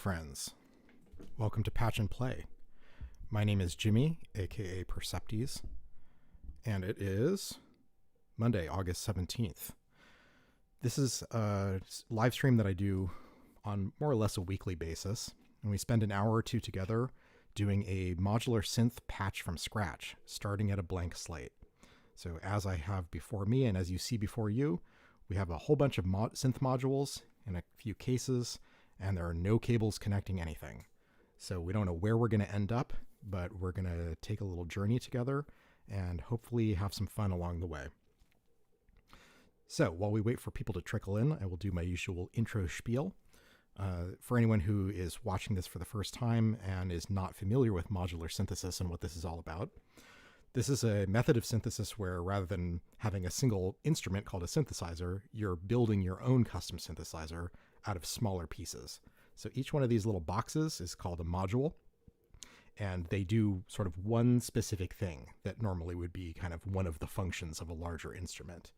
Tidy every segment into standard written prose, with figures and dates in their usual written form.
friends. Welcome to Patch and Play. My name is Jimmy, aka Perceptes, and it is Monday, August 17th. This is a live stream that I do on more or less a weekly basis, and we spend an hour or two together doing a modular synth patch from scratch, starting at a blank slate. So as I have before me, and as you see before you, we have a whole bunch of synth modules in a few cases, and there are no cables connecting anything. So we don't know where we're going to end up, but we're going to take a little journey together and hopefully have some fun along the way. So while we wait for people to trickle in, I will do my usual intro spiel. For anyone who is watching this for the first time and is not familiar with modular synthesis and what this is all about, this is a method of synthesis where rather than having a single instrument called a synthesizer, you're building your own custom synthesizer out of smaller pieces. So each one of these little boxes is called a module, and they do sort of one specific thing that normally would be kind of one of the functions of a larger instrument.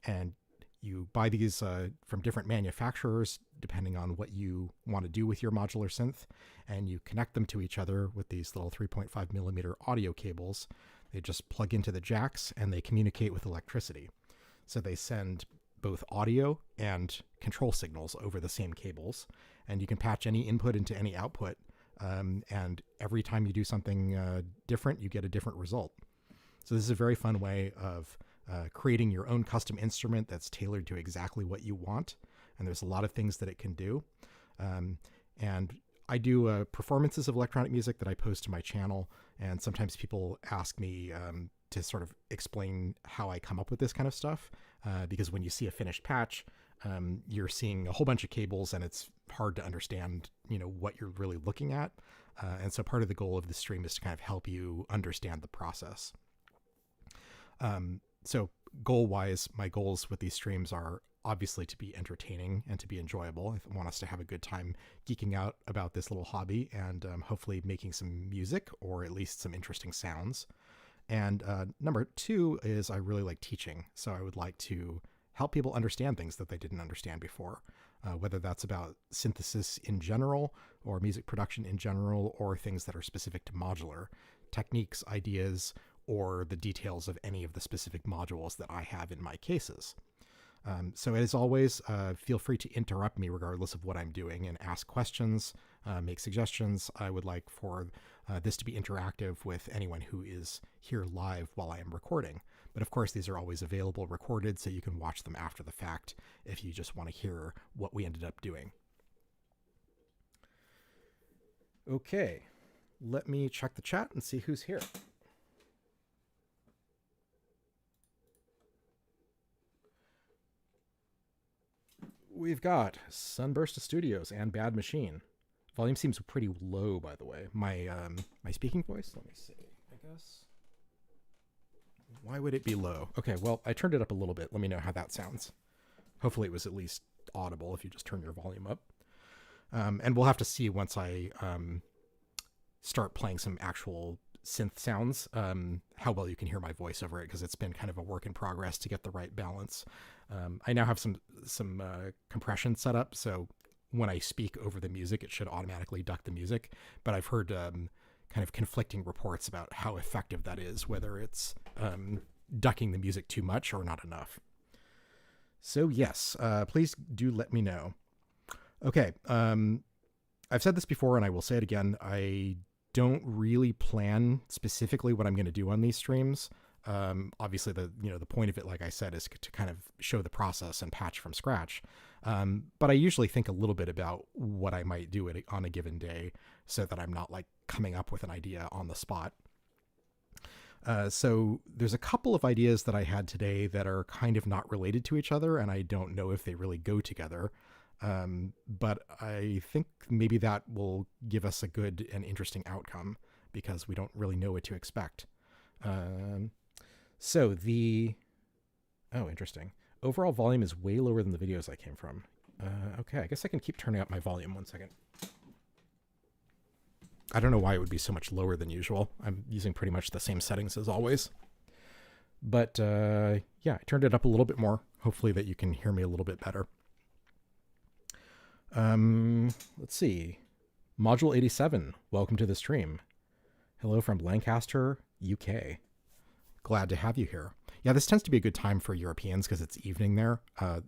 And you buy these from different manufacturers depending on what you want to do with your modular synth, and you connect them to each other with these little 3.5 millimeter audio cables. They just plug into the jacks and they communicate with electricity. So they send both audio and control signals over the same cables, and you can patch any input into any output, and every time you do something different, you get a different result. So this is a very fun way of creating your own custom instrument that's tailored to exactly what you want, and there's a lot of things that it can do. And I do performances of electronic music that I post to my channel, and sometimes people ask me to sort of explain how I come up with this kind of stuff, because when you see a finished patch, you're seeing a whole bunch of cables and it's hard to understand, what you're really looking at. And so part of the goal of the stream is to kind of help you understand the process. So goal-wise, my goals with these streams are obviously to be entertaining and to be enjoyable. I want us to have a good time geeking out about this little hobby and hopefully making some music or at least some interesting sounds. And number two is I really like teaching. So I would like to help people understand things that they didn't understand before, whether that's about synthesis in general or music production in general, or things that are specific to modular techniques, ideas, or the details of any of the specific modules that I have in my cases. So as always, feel free to interrupt me regardless of what I'm doing and ask questions, make suggestions. I would like for this to be interactive with anyone who is here live while I am recording. But of course, these are always available recorded, so you can watch them after the fact if you just want to hear what we ended up doing. Okay, let me check the chat and see who's here. We've got Sunburst Studios and Bad Machine. Volume seems pretty low, by the way. My speaking voice? Let me see, I guess. Why would it be low? Okay, well, I turned it up a little bit. Let me know how that sounds. Hopefully it was at least audible if you just turn your volume up. And we'll have to see once I start playing some actual synth sounds, how well you can hear my voice over it, because it's been kind of a work in progress to get the right balance. I now have some compression set up, so when I speak over the music, it should automatically duck the music. But I've heard kind of conflicting reports about how effective that is, whether it's ducking the music too much or not enough. So yes, please do let me know. Okay, I've said this before and I will say it again. I don't really plan specifically what I'm going to do on these streams. Obviously the point of it, like I said, is to kind of show the process and patch from scratch. But I usually think a little bit about what I might do on a given day so that I'm not like coming up with an idea on the spot. So there's a couple of ideas that I had today that are kind of not related to each other, and I don't know if they really go together. But I think maybe that will give us a good and interesting outcome because we don't really know what to expect. Interesting. Overall volume is way lower than the videos I came from. Okay, I guess I can keep turning up my volume 1 second. I don't know why it would be so much lower than usual. I'm using pretty much the same settings as always. But yeah, I turned it up a little bit more. Hopefully that you can hear me a little bit better. Let's see. Module 87, welcome to the stream. Hello from Lancaster, UK. Glad to have you here. Yeah, this tends to be a good time for Europeans because it's evening there.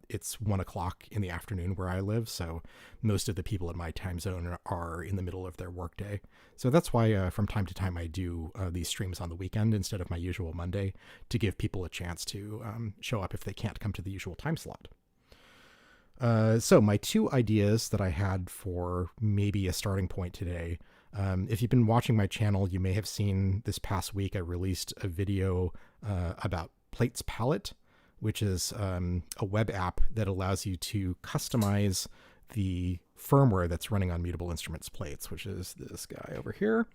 It's 1 o'clock in the afternoon where I live, so most of the people in my time zone are in the middle of their workday. So that's why from time to time I do these streams on the weekend instead of my usual Monday to give people a chance to show up if they can't come to the usual time slot. So my two ideas that I had for maybe a starting point today. If you've been watching my channel, you may have seen this past week I released a video about Plaits Palette, which is a web app that allows you to customize the firmware that's running on Mutable Instruments Plaits, which is this guy over here.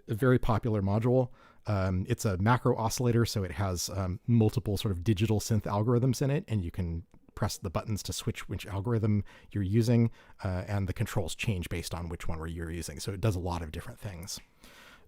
A very popular module. It's a macro oscillator, so it has multiple sort of digital synth algorithms in it, and you can press the buttons to switch which algorithm you're using, and the controls change based on which one you're using. So it does a lot of different things.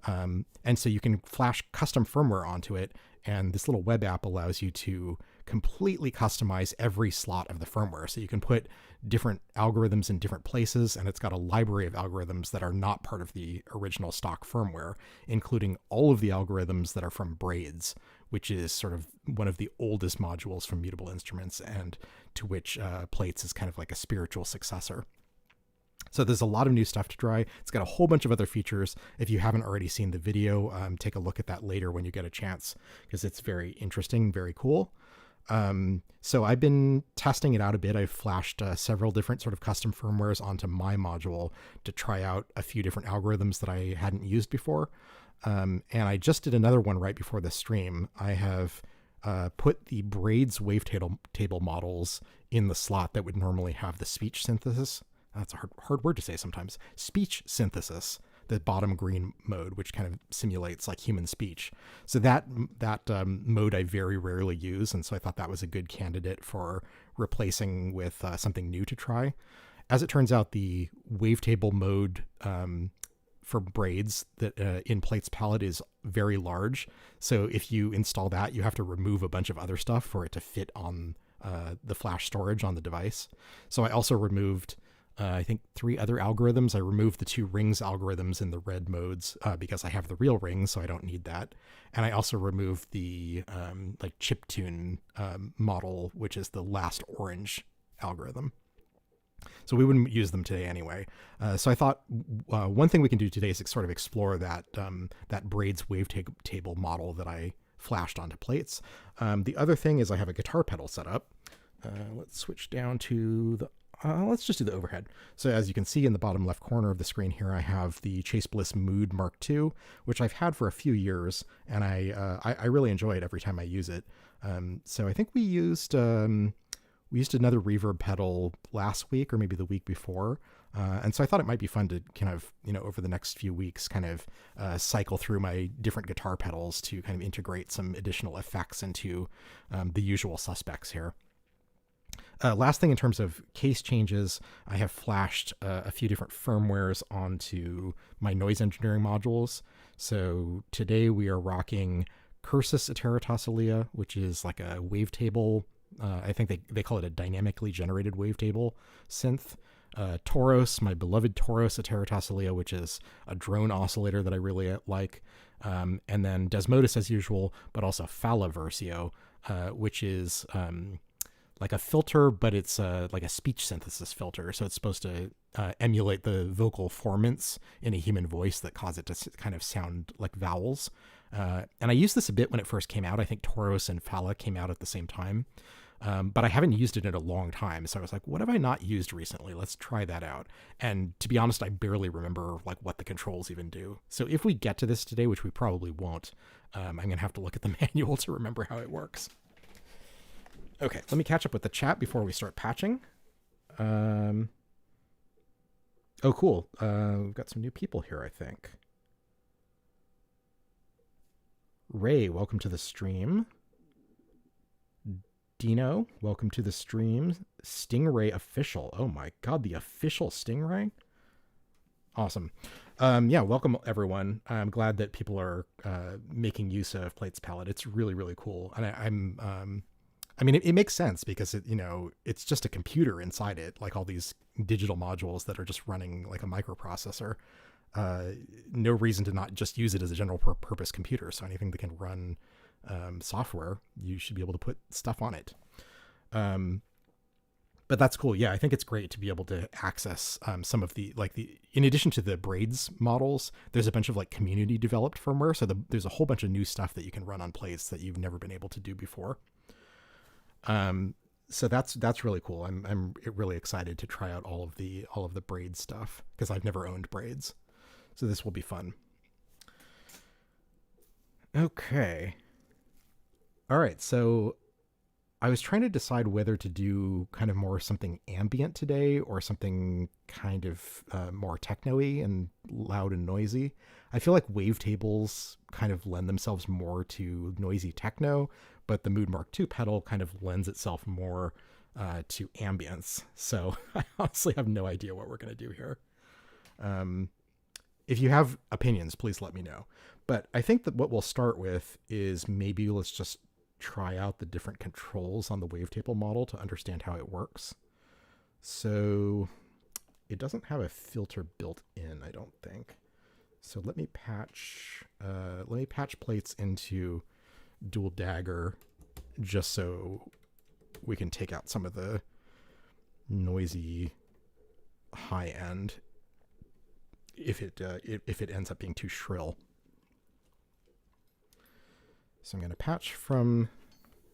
And so you can flash custom firmware onto it, and this little web app allows you to completely customize every slot of the firmware. So you can put different algorithms in different places, and it's got a library of algorithms that are not part of the original stock firmware, including all of the algorithms that are from Braids, which is sort of one of the oldest modules from Mutable Instruments, and to which Plaits is kind of like a spiritual successor. So there's a lot of new stuff to try. It's got a whole bunch of other features. If you haven't already seen the video, take a look at that later when you get a chance, because it's very interesting, very cool. So I've been testing it out a bit. I've flashed several different sort of custom firmwares onto my module to try out a few different algorithms that I hadn't used before. And I just did another one right before the stream. I have put the Braids wavetable models in the slot that would normally have the speech synthesis. That's a hard word to say sometimes. Speech synthesis, the bottom green mode, which kind of simulates like human speech. So that mode I very rarely use, and so I thought that was a good candidate for replacing with something new to try. As it turns out, the wavetable mode for Braids that in Plaits Palette is very large. So if you install that, you have to remove a bunch of other stuff for it to fit on the flash storage on the device. So I also removed I think 3 other algorithms. I removed the 2 rings algorithms in the red modes because I have the real rings, so I don't need that. And I also removed the like chiptune model, which is the last orange algorithm. So we wouldn't use them today anyway. So I thought one thing we can do today is sort of explore that that Braids wavetable model that I flashed onto Plaits. The other thing is I have a guitar pedal set up. Let's switch down to the let's just do the overhead. So as you can see in the bottom left corner of the screen here, I have the Chase Bliss Mood Mark II, which I've had for a few years, and I really enjoy it every time I use it. So I think we used another reverb pedal last week or maybe the week before. And so I thought it might be fun to kind of, over the next few weeks, kind of cycle through my different guitar pedals to kind of integrate some additional effects into the usual suspects here. Last thing in terms of case changes, I have flashed a few different firmwares onto my noise engineering modules. So today we are rocking Cursus Iteratosilia, which is like a wavetable. I think they call it a dynamically generated wavetable synth. Tauros, my beloved Tauros Iteratosilia, which is a drone oscillator that I really like. And then Desmodus as usual, but also Fala Versio, which is like a filter, but it's like a speech synthesis filter. So it's supposed to emulate the vocal formants in a human voice that cause it to kind of sound like vowels. And I used this a bit when it first came out. I think Tauros and Fala came out at the same time. But I haven't used it in a long time. So I was like, what have I not used recently? Let's try that out. And to be honest, I barely remember like what the controls even do. So if we get to this today, which we probably won't, I'm going to have to look at the manual to remember how it works. Okay, let me catch up with the chat before we start patching. Oh, cool. We've got some new people here, I think. Ray, welcome to the stream. Dino, welcome to the stream. Stingray Official. Oh my god, the official Stingray? Awesome. Yeah, welcome everyone. I'm glad that people are making use of Plaits Palette. It's really, really cool. And I mean, it makes sense because it's just a computer inside it, like all these digital modules that are just running like a microprocessor. No reason to not just use it as a general purpose computer. So anything that can run software, you should be able to put stuff on it. But that's cool. Yeah, I think it's great to be able to access some of the in addition to the Braids models, there's a bunch of like community developed firmware. So there's a whole bunch of new stuff that you can run on Plaits that you've never been able to do before. So that's really cool. I'm really excited to try out all of the Braids stuff because I've never owned Braids. So this will be fun. Okay. All right. So I was trying to decide whether to do kind of more something ambient today or something kind of more techno-y and loud and noisy. I feel like wavetables kind of lend themselves more to noisy techno, but the Mood Mark II pedal kind of lends itself more to ambience. So I honestly have no idea what we're going to do here. If you have opinions, please let me know. But I think that what we'll start with is maybe let's just try out the different controls on the wavetable model to understand how it works. So it doesn't have a filter built in, I don't think. So let me patch Plaits into Dual Dagger just so we can take out some of the noisy high end if it ends up being too shrill. So I'm going to patch from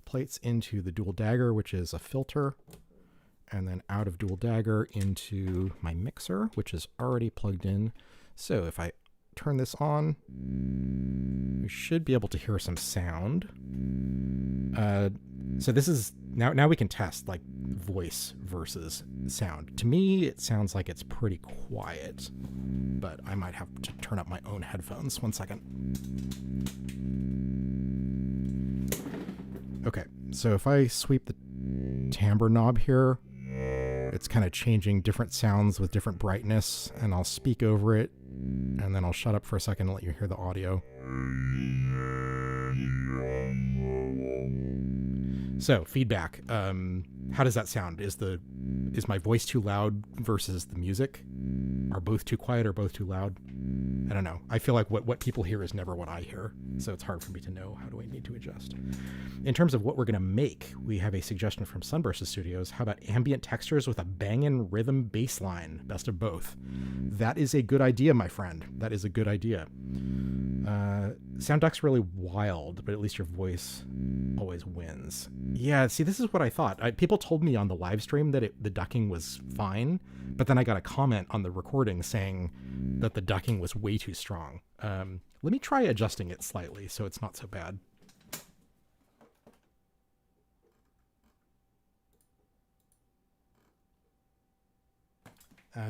Plaits into the Dual Dagger, which is a filter, and then out of Dual Dagger into my mixer, which is already plugged in. So if I turn this on, we should be able to hear some sound. So this is now we can test like voice versus sound. To me, it sounds like it's pretty quiet, but I might have to turn up my own headphones. 1 second. Okay, so if I sweep the timbre knob here, it's kind of changing different sounds with different brightness, and I'll speak over it, and then I'll shut up for a second and let you hear the audio. So feedback, how does that sound? Is my voice too loud versus the music? Are both too quiet or both too loud? I don't know. I feel like what people hear is never what I hear, so it's hard for me to know how do I need to adjust. In terms of what we're going to make, we have a suggestion from Sunburst Studios. How about ambient textures with a bangin' rhythm bass line? Best of both. That is a good idea, my friend. That is a good idea. Sound duck's really wild, but at least your voice always wins. Yeah, see, this is what I thought. People told me on the live stream that the ducking was fine, but then I got a comment on the recording saying that the ducking was way too strong. Let me try adjusting it slightly so it's not so bad.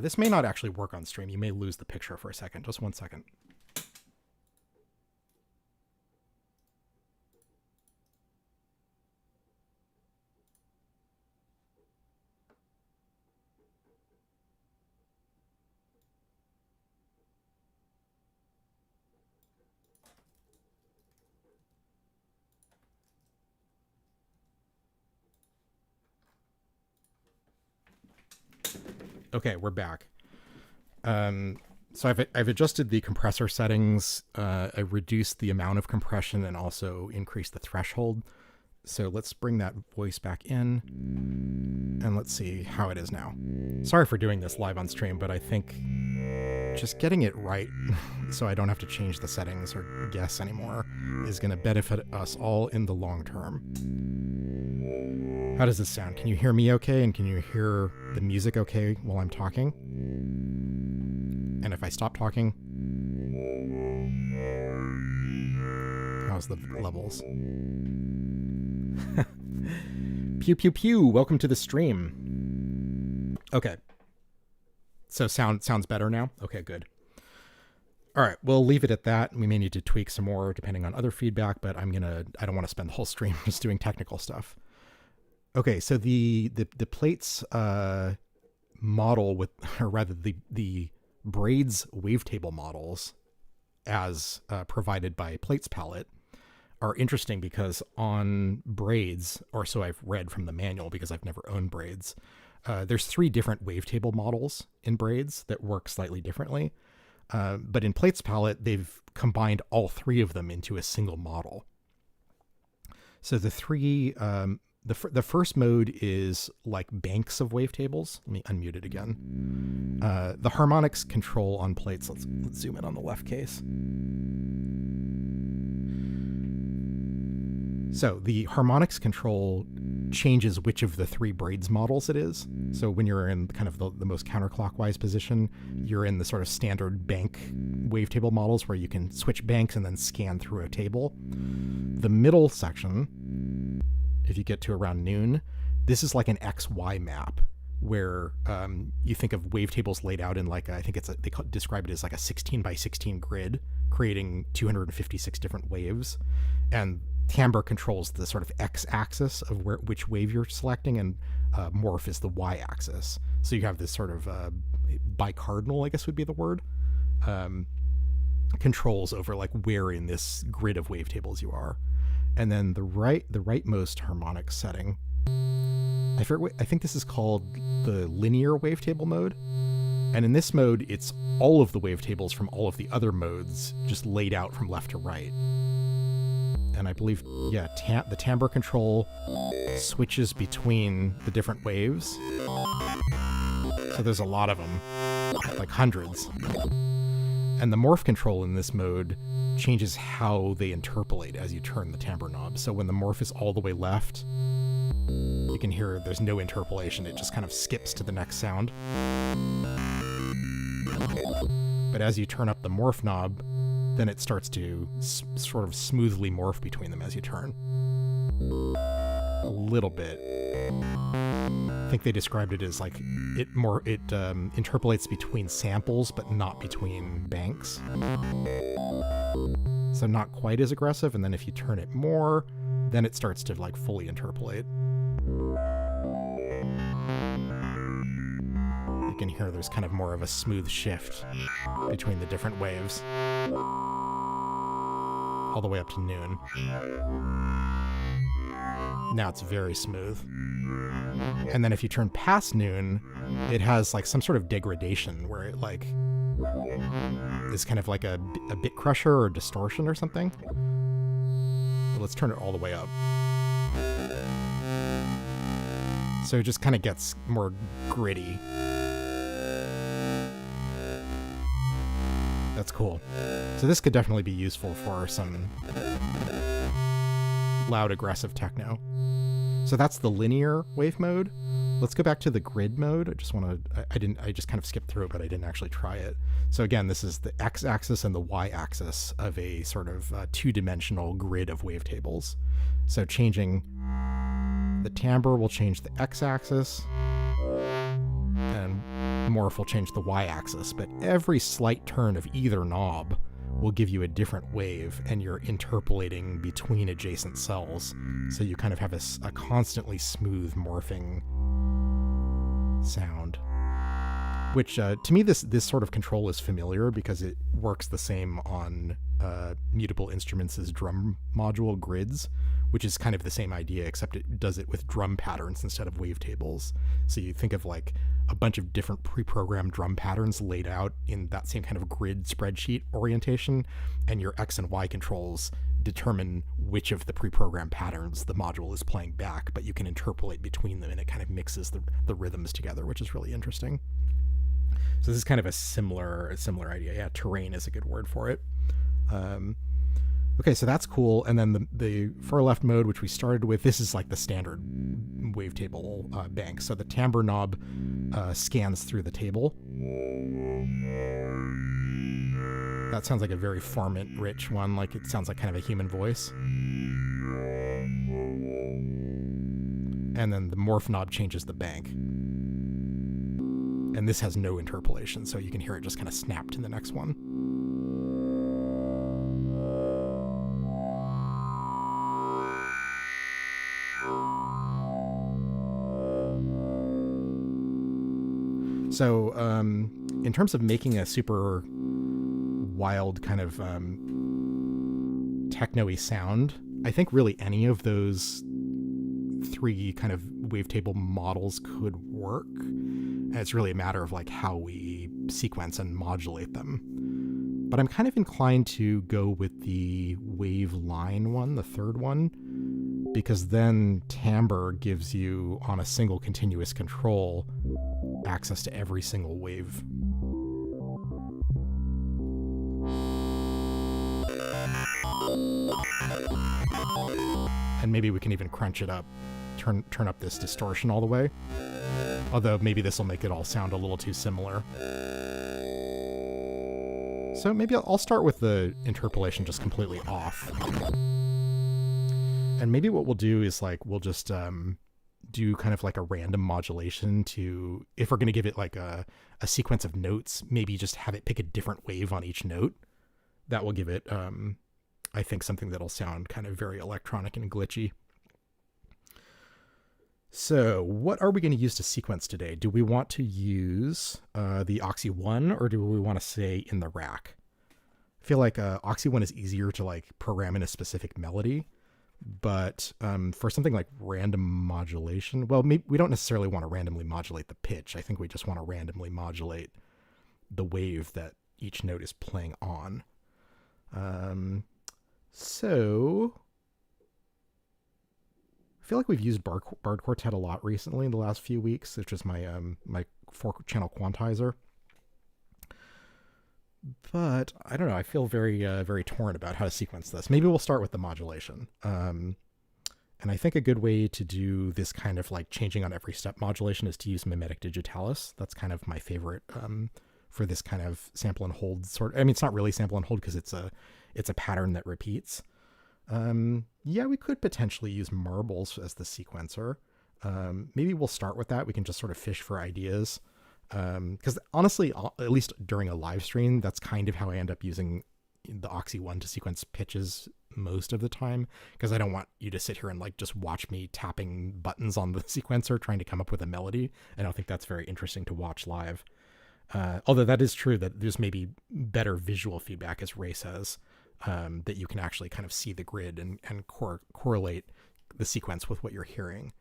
This may not actually work on stream. You may lose the picture for a second. Just 1 second. Okay, we're back. So I've adjusted the compressor settings. I reduced the amount of compression and also increased the threshold. So let's bring that voice back in and let's see how it is now. Sorry for doing this live on stream, but I think just getting it right so I don't have to change the settings or guess anymore is going to benefit us all in the long term. How does this sound? Can you hear me okay? And can you hear the music okay while I'm talking? And if I stop talking, how's the levels? Pew pew pew, welcome to the stream. Okay. So sounds better now? Okay, good. All right, we'll leave it at that. We may need to tweak some more depending on other feedback, but I don't want to spend the whole stream just doing technical stuff. Okay, so the Plaits model with, or rather the Braids wavetable models as provided by Plaits Palette are interesting because on Braids, or so I've read from the manual because I've never owned Braids, there's 3 different wavetable models in Braids that work slightly differently. But in Plaits Palette, they've combined all 3 of them into a single model. So the 3, the first mode is like banks of wavetables. Let me unmute it again. The harmonics control on Plaits. Let's zoom in on the left case. So the harmonics control changes which of the 3 Braids models it is. So when you're in kind of the most counterclockwise position, you're in the sort of standard bank wavetable models where you can switch banks and then scan through a table. The middle section, if you get to around noon, this is like an XY map where you think of wavetables laid out in like, I think describe it as like a 16 by 16 grid, creating 256 different waves. And timbre controls the sort of x-axis of which wave you're selecting, and morph is the y-axis. So you have this sort of bicardinal, I guess would be the word, controls over like where in this grid of wavetables you are. And then the rightmost harmonic setting, I think this is called the linear wavetable mode. And in this mode, it's all of the wavetables from all of the other modes just laid out from left to right. And I believe, yeah, the timbre control switches between the different waves. So there's a lot of them, like hundreds. And the morph control in this mode changes how they interpolate as you turn the timbre knob. So when the morph is all the way left, you can hear there's no interpolation. It just kind of skips to the next sound. But as you turn up the morph knob, then it starts to sort of smoothly morph between them as you turn. A little bit. I think they described it as like it interpolates between samples, but not between banks. So not quite as aggressive. And then if you turn it more, then it starts to like fully interpolate. You can hear there's kind of more of a smooth shift between the different waves. All the way up to noon. Now it's very smooth. And then if you turn past noon, it has like some sort of degradation where it like is kind of like a bit crusher or distortion or something. But let's turn it all the way up. So it just kind of gets more gritty. That's cool. So this could definitely be useful for some loud, aggressive techno. So that's the linear wave mode. Let's go back to the grid mode. I just kind of skipped through it, but I didn't actually try it. So again, this is the x-axis and the y-axis of a sort of 2-dimensional grid of wavetables. So changing the timbre will change the x-axis, and morph will change the y-axis, but every slight turn of either knob will give you a different wave, and you're interpolating between adjacent cells, so you kind of have a constantly smooth morphing sound. Which, to me, this sort of control is familiar because it works the same on Mutable Instruments' drum module grids, which is kind of the same idea, except it does it with drum patterns instead of wavetables. So you think of like a bunch of different pre-programmed drum patterns laid out in that same kind of grid spreadsheet orientation, and your X and Y controls determine which of the pre-programmed patterns the module is playing back, but you can interpolate between them, and it kind of mixes the rhythms together, which is really interesting. So this is kind of a similar idea. Yeah, terrain is a good word for it. Okay, so that's cool. And then the far left mode, which we started with, this is like the standard wavetable bank. So the timbre knob scans through the table. That sounds like a very formant-rich one, like it sounds like kind of a human voice. And then the morph knob changes the bank. And this has no interpolation, so you can hear it just kind of snap to the next one. So in terms of making a super wild kind of techno-y sound, I think really any of those three kind of wavetable models could work. And it's really a matter of like how we sequence and modulate them. But I'm kind of inclined to go with the wave line one, the third one, because then timbre gives you, on a single continuous control, access to every single wave. And maybe we can even crunch it up, turn up this distortion all the way. Although maybe this will make it all sound a little too similar. So maybe I'll start with the interpolation just completely off. And maybe what we'll do is like, we'll just do kind of like a random modulation to, if we're going to give it like a sequence of notes, maybe just have it pick a different wave on each note. That will give it, I think, something that'll sound kind of very electronic and glitchy. So what are we going to use to sequence today? Do we want to use the Oxy 1, or do we want to say in the rack? I feel like Oxy 1 is easier to like program in a specific melody, but for something like random modulation, well, maybe we don't necessarily want to randomly modulate the pitch. I think we just want to randomly modulate the wave that each note is playing on. So I feel like we've used Bard Quartet a lot recently in the last few weeks, which is my my 4-channel quantizer. But I don't know. I feel very very torn about how to sequence this. Maybe we'll start with the modulation. And I think a good way to do this kind of like changing on every step modulation is to use mimetic digitalis. That's kind of my favorite for this kind of sample and hold sort. I mean, it's not really sample and hold because it's a pattern that repeats. Yeah, we could potentially use marbles as the sequencer. Maybe we'll start with that. We can just sort of fish for ideas. Because honestly, at least during a live stream, that's kind of how I end up using the Oxy 1 to sequence pitches most of the time, because I don't want you to sit here and like just watch me tapping buttons on the sequencer trying to come up with a melody. I don't think that's very interesting to watch live. Although that is true that there's maybe better visual feedback, as Ray says, that you can actually kind of see the grid and correlate the sequence with what you're hearing.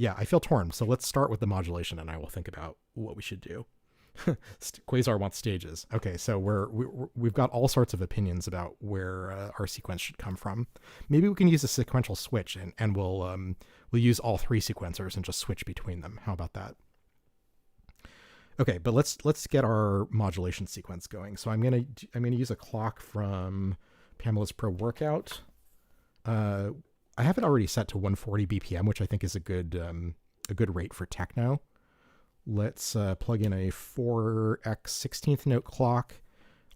Yeah, I feel torn. So let's start with the modulation, and I will think about what we should do. Quasar wants stages. Okay, so we've got all sorts of opinions about where our sequence should come from. Maybe we can use a sequential switch, and we'll use all three sequencers and just switch between them. How about that? Okay, but let's get our modulation sequence going. So I'm gonna use a clock from Pamela's Pro Workout. I have it already set to 140 BPM, which I think is a good rate for techno. Let's plug in a 4x 16th note clock.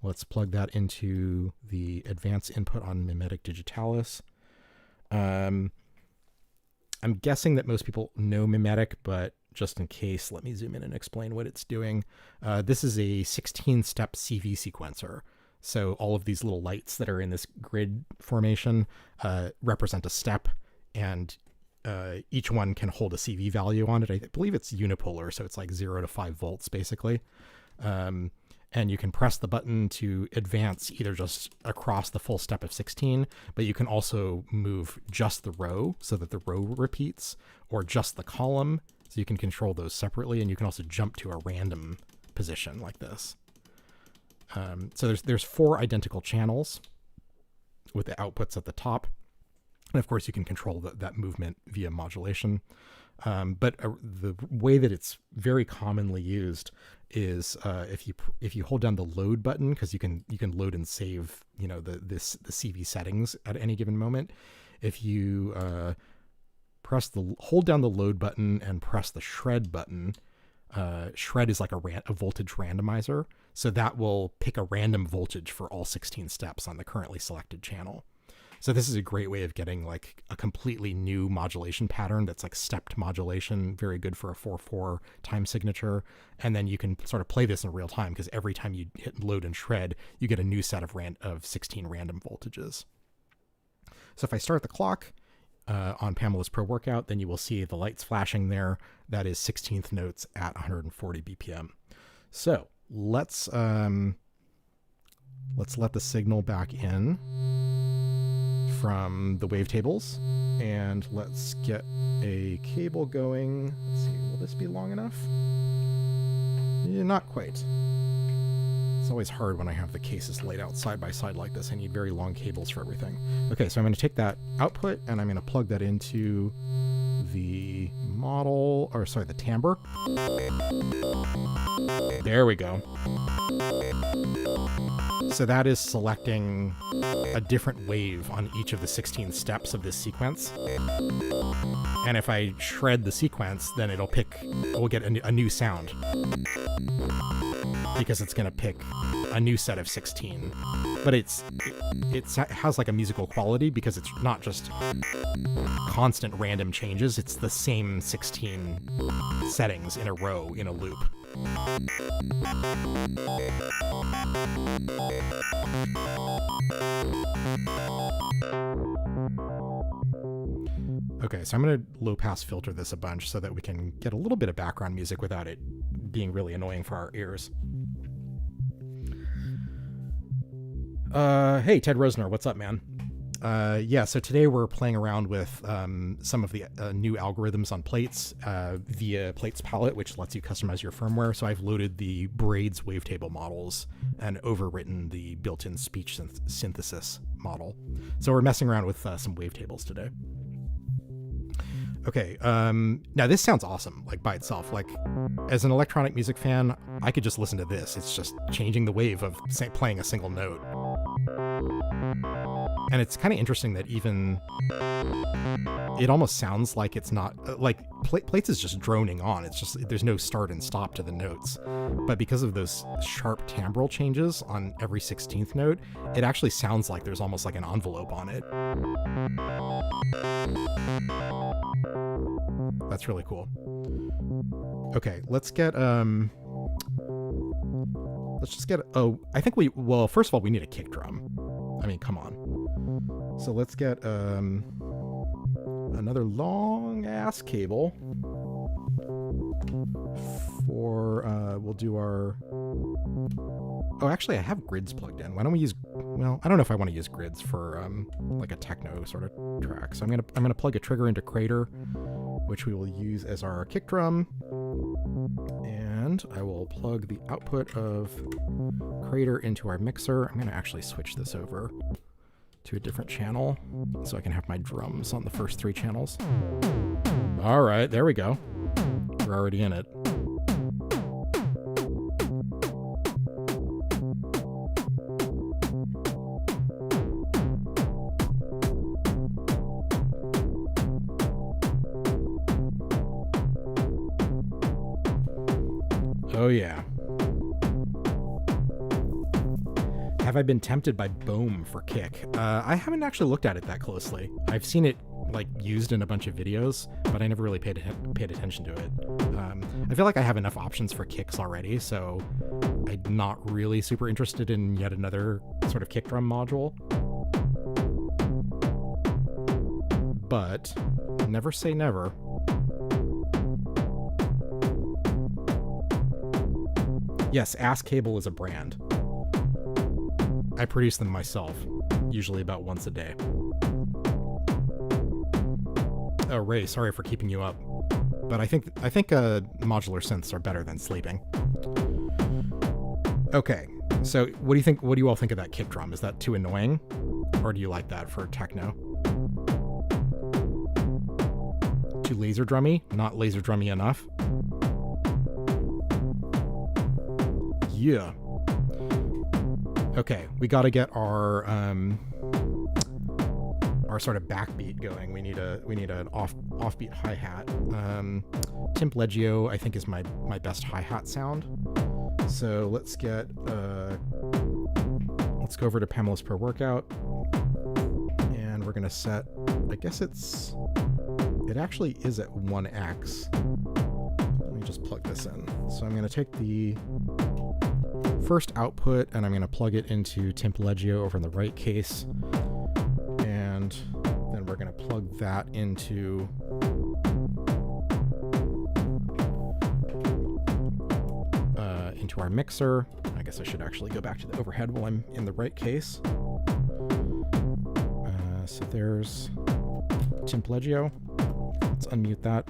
Let's plug that into the advanced input on mimetic digitalis. I'm guessing that most people know mimetic, but just in case, let me zoom in and explain what it's doing. This is a 16-step CV sequencer. So all of these little lights that are in this grid formation represent a step, and each one can hold a CV value on it. I believe it's unipolar, so it's like 0 to 5 volts basically. And you can press the button to advance either just across the full step of 16, but you can also move just the row so that the row repeats, or just the column, so you can control those separately, and you can also jump to a random position like this. So there's 4 identical channels with the outputs at the top. And of course you can control that movement via modulation. But the way that it's very commonly used is if you hold down the load button, because you can load and save, you know, the CV settings at any given moment. If you hold down the load button and press the shred button, shred is like a voltage randomizer. So that will pick a random voltage for all 16 steps on the currently selected channel. So this is a great way of getting like a completely new modulation pattern that's like stepped modulation, very good for a 4/4 time signature. And then you can sort of play this in real time, because every time you hit load and shred, you get a new set of 16 random voltages. So if I start the clock on Pamela's Pro Workout, then you will see the lights flashing there. That is 16th notes at 140 BPM. So let's let the signal back in. from the wavetables, and let's get a cable going. Let's see, will this be long enough? Yeah, not quite. It's always hard when I have the cases laid out side by side like this. I need very long cables for everything. Okay, so I'm going to take that output and I'm going to plug that into the model, or sorry, the timbre. There we go. So that is selecting a different wave on each of the 16 steps of this sequence. And if I shred the sequence, then we'll get a new sound. Because it's going to pick a new set of 16. But it has like a musical quality because it's not just constant random changes, it's the same 16 settings in a row in a loop. Okay, so I'm going to low pass filter this a bunch so that we can get a little bit of background music without it being really annoying for our ears. Hey, Ted Rosner, what's up, man? Yeah, so today we're playing around with some of the new algorithms on Plaits via Plaits Palette, which lets you customize your firmware. So I've loaded the Braids wavetable models and overwritten the built-in speech synthesis model. So we're messing around with some wavetables today. Okay, now this sounds awesome, like by itself. Like, as an electronic music fan, I could just listen to this. It's just changing the wave of playing a single note. And it's kind of interesting that even it almost sounds like it's not like Plaits is just droning on. It's just there's no start and stop to the notes, but because of those sharp timbral changes on every 16th note, it actually sounds like there's almost like an envelope on it. That's really cool. Okay, let's just get first of all, we need a kick drum. I mean, come on. So let's get another long ass cable for we'll do our actually I have grids plugged in. Why don't we use, well, I don't know if I want to use grids for like a techno sort of track. So I'm gonna plug a trigger into Crater, which we will use as our kick drum, and I will plug the output of Crater into our mixer. I'm gonna actually switch this over to a different channel so I can have my drums on the first 3 channels. All right, there we go. We're already in it. Oh yeah. Have I been tempted by Bohm for kick? I haven't actually looked at it that closely. I've seen it like used in a bunch of videos, but I never really paid attention to it. I feel like I have enough options for kicks already, so I'm not really super interested in yet another sort of kick drum module. But never say never. Yes, Ass Cable is a brand. I produce them myself, usually about once a day. Oh, Ray, sorry for keeping you up, but I think modular synths are better than sleeping. Okay, so what do you think? What do you all think of that kick drum? Is that too annoying, or do you like that for techno? Too laser drummy? Not laser drummy enough? Yeah. Okay, we got to get our sort of backbeat going. We need an offbeat hi-hat. Timpleggio, I think, is my best hi-hat sound. So let's go over to Pamela's per workout, and we're gonna set, I guess it actually is at 1x. Let me just plug this in. So I'm gonna take the first output and I'm going to plug it into Timpleggio over in the right case, and then we're going to plug that into our mixer. I guess I should actually go back to the overhead while I'm in the right case. So there's Timpleggio. Let's unmute that.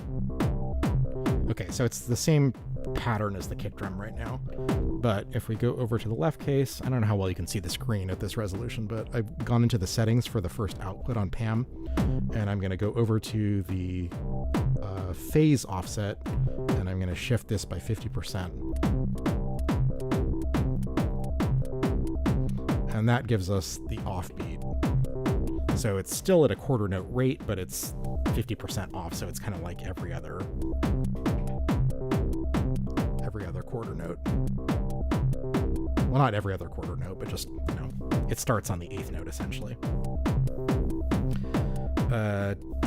Okay, so it's the same pattern as the kick drum right now. But if we go over to the left case, I don't know how well you can see the screen at this resolution, but I've gone into the settings for the first output on PAM, and I'm going to go over to the phase offset, and I'm going to shift this by 50%. And that gives us the offbeat. So it's still at a quarter note rate, but it's 50% off, so it's kind of like every other quarter note. Well, not every other quarter note, but just, you know, it starts on the 8th note essentially.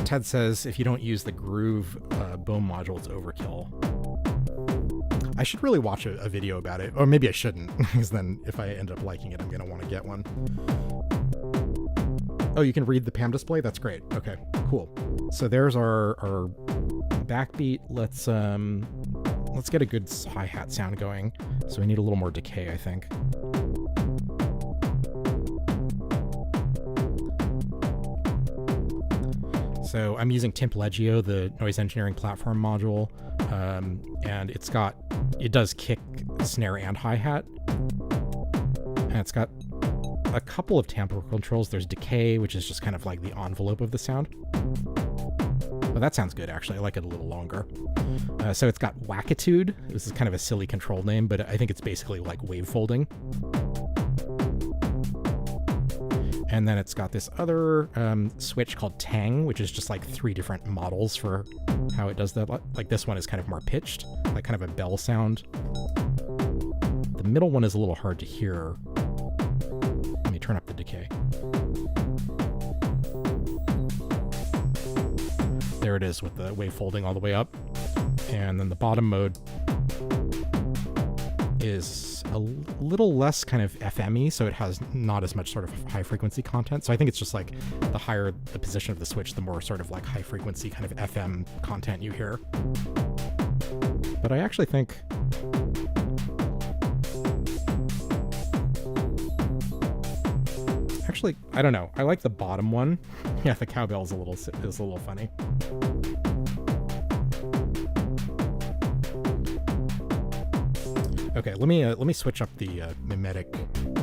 Ted says if you don't use the groove boom module, it's overkill. I should really watch a video about it, or maybe I shouldn't, because then if I end up liking it, I'm going to want to get one. Oh, you can read the PAM display? That's great. Okay, cool. So there's our backbeat. Let's get a good hi-hat sound going. So we need a little more decay, I think. So I'm using Timpleggio, the noise engineering platform module, and it does kick, snare, and hi-hat. And it's got a couple of tempo controls. There's decay, which is just kind of like the envelope of the sound. Well, that sounds good, actually. I like it a little longer. So it's got Wackitude. This is kind of a silly control name, but I think it's basically like wave folding. And then it's got this other switch called Tang, which is just like 3 different models for how it does that. Like this one is kind of more pitched, like kind of a bell sound. The middle one is a little hard to hear. Let me turn up the decay. There it is with the wave folding all the way up. And then the bottom mode is a little less kind of FM-y, so it has not as much sort of high frequency content. So I think it's just like the higher the position of the switch, the more sort of like high frequency kind of FM content you hear. But I actually think I don't know. I like the bottom one. Yeah, the cowbell is a little funny. Okay, let me switch up the mimetic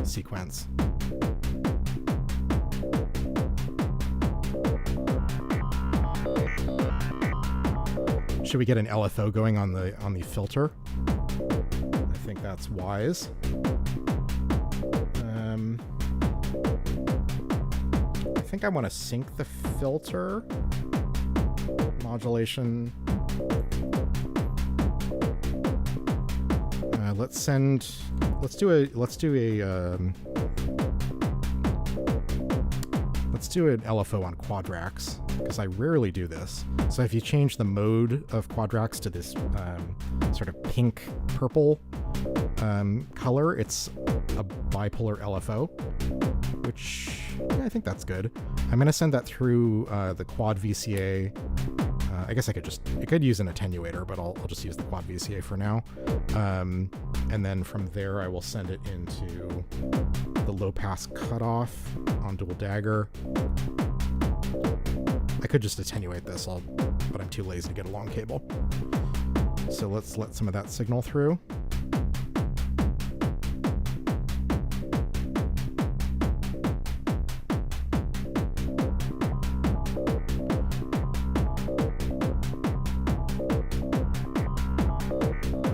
sequence. Should we get an LFO going on the filter? I think that's wise. I think I want to sync the filter modulation. Let's do an LFO on Quadrax, because I rarely do this. So if you change the mode of Quadrax to this sort of pink purple color, it's a bipolar LFO, which I think that's good. I'm going to send that through the quad VCA. I guess it could use an attenuator, but I'll just use the quad VCA for now. And then from there, I will send it into the low pass cutoff on dual dagger. I could just attenuate this, but I'm too lazy to get a long cable. So let's let some of that signal through.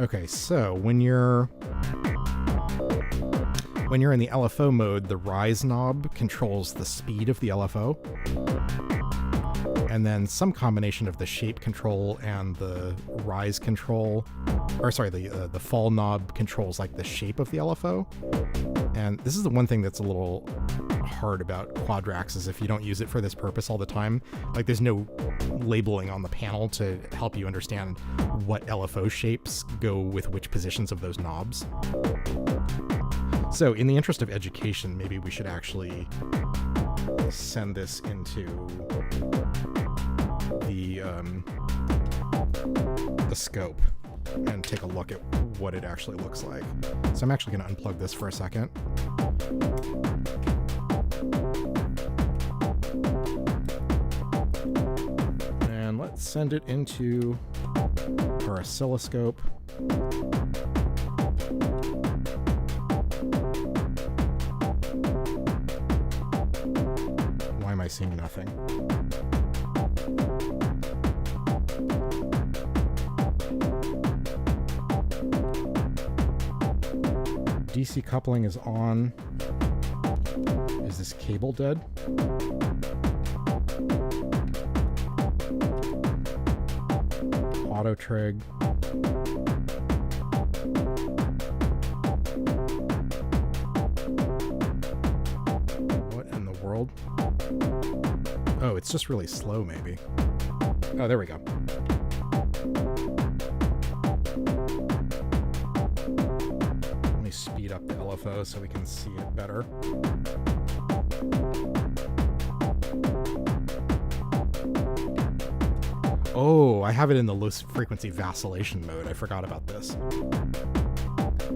Okay, so when you're in the LFO mode, the rise knob controls the speed of the LFO. And then some combination of the shape control and the rise control, or sorry, the fall knob controls like the shape of the LFO. And this is the one thing that's a little hard about Quadrax, is if you don't use it for this purpose all the time, like there's no labeling on the panel to help you understand what LFO shapes go with which positions of those knobs. So in the interest of education, maybe we should actually send this into the scope and take a look at what it actually looks like. So I'm actually going to unplug this for a second. let's send it into our oscilloscope. Why am I seeing nothing? DC coupling is on. Is this cable dead? Auto trig. What in the world? Oh, it's just really slow, maybe. Oh, there we go. Let me speed up the LFO so we can see it better. Oh, I have it in the low frequency vacillation mode. I forgot about this.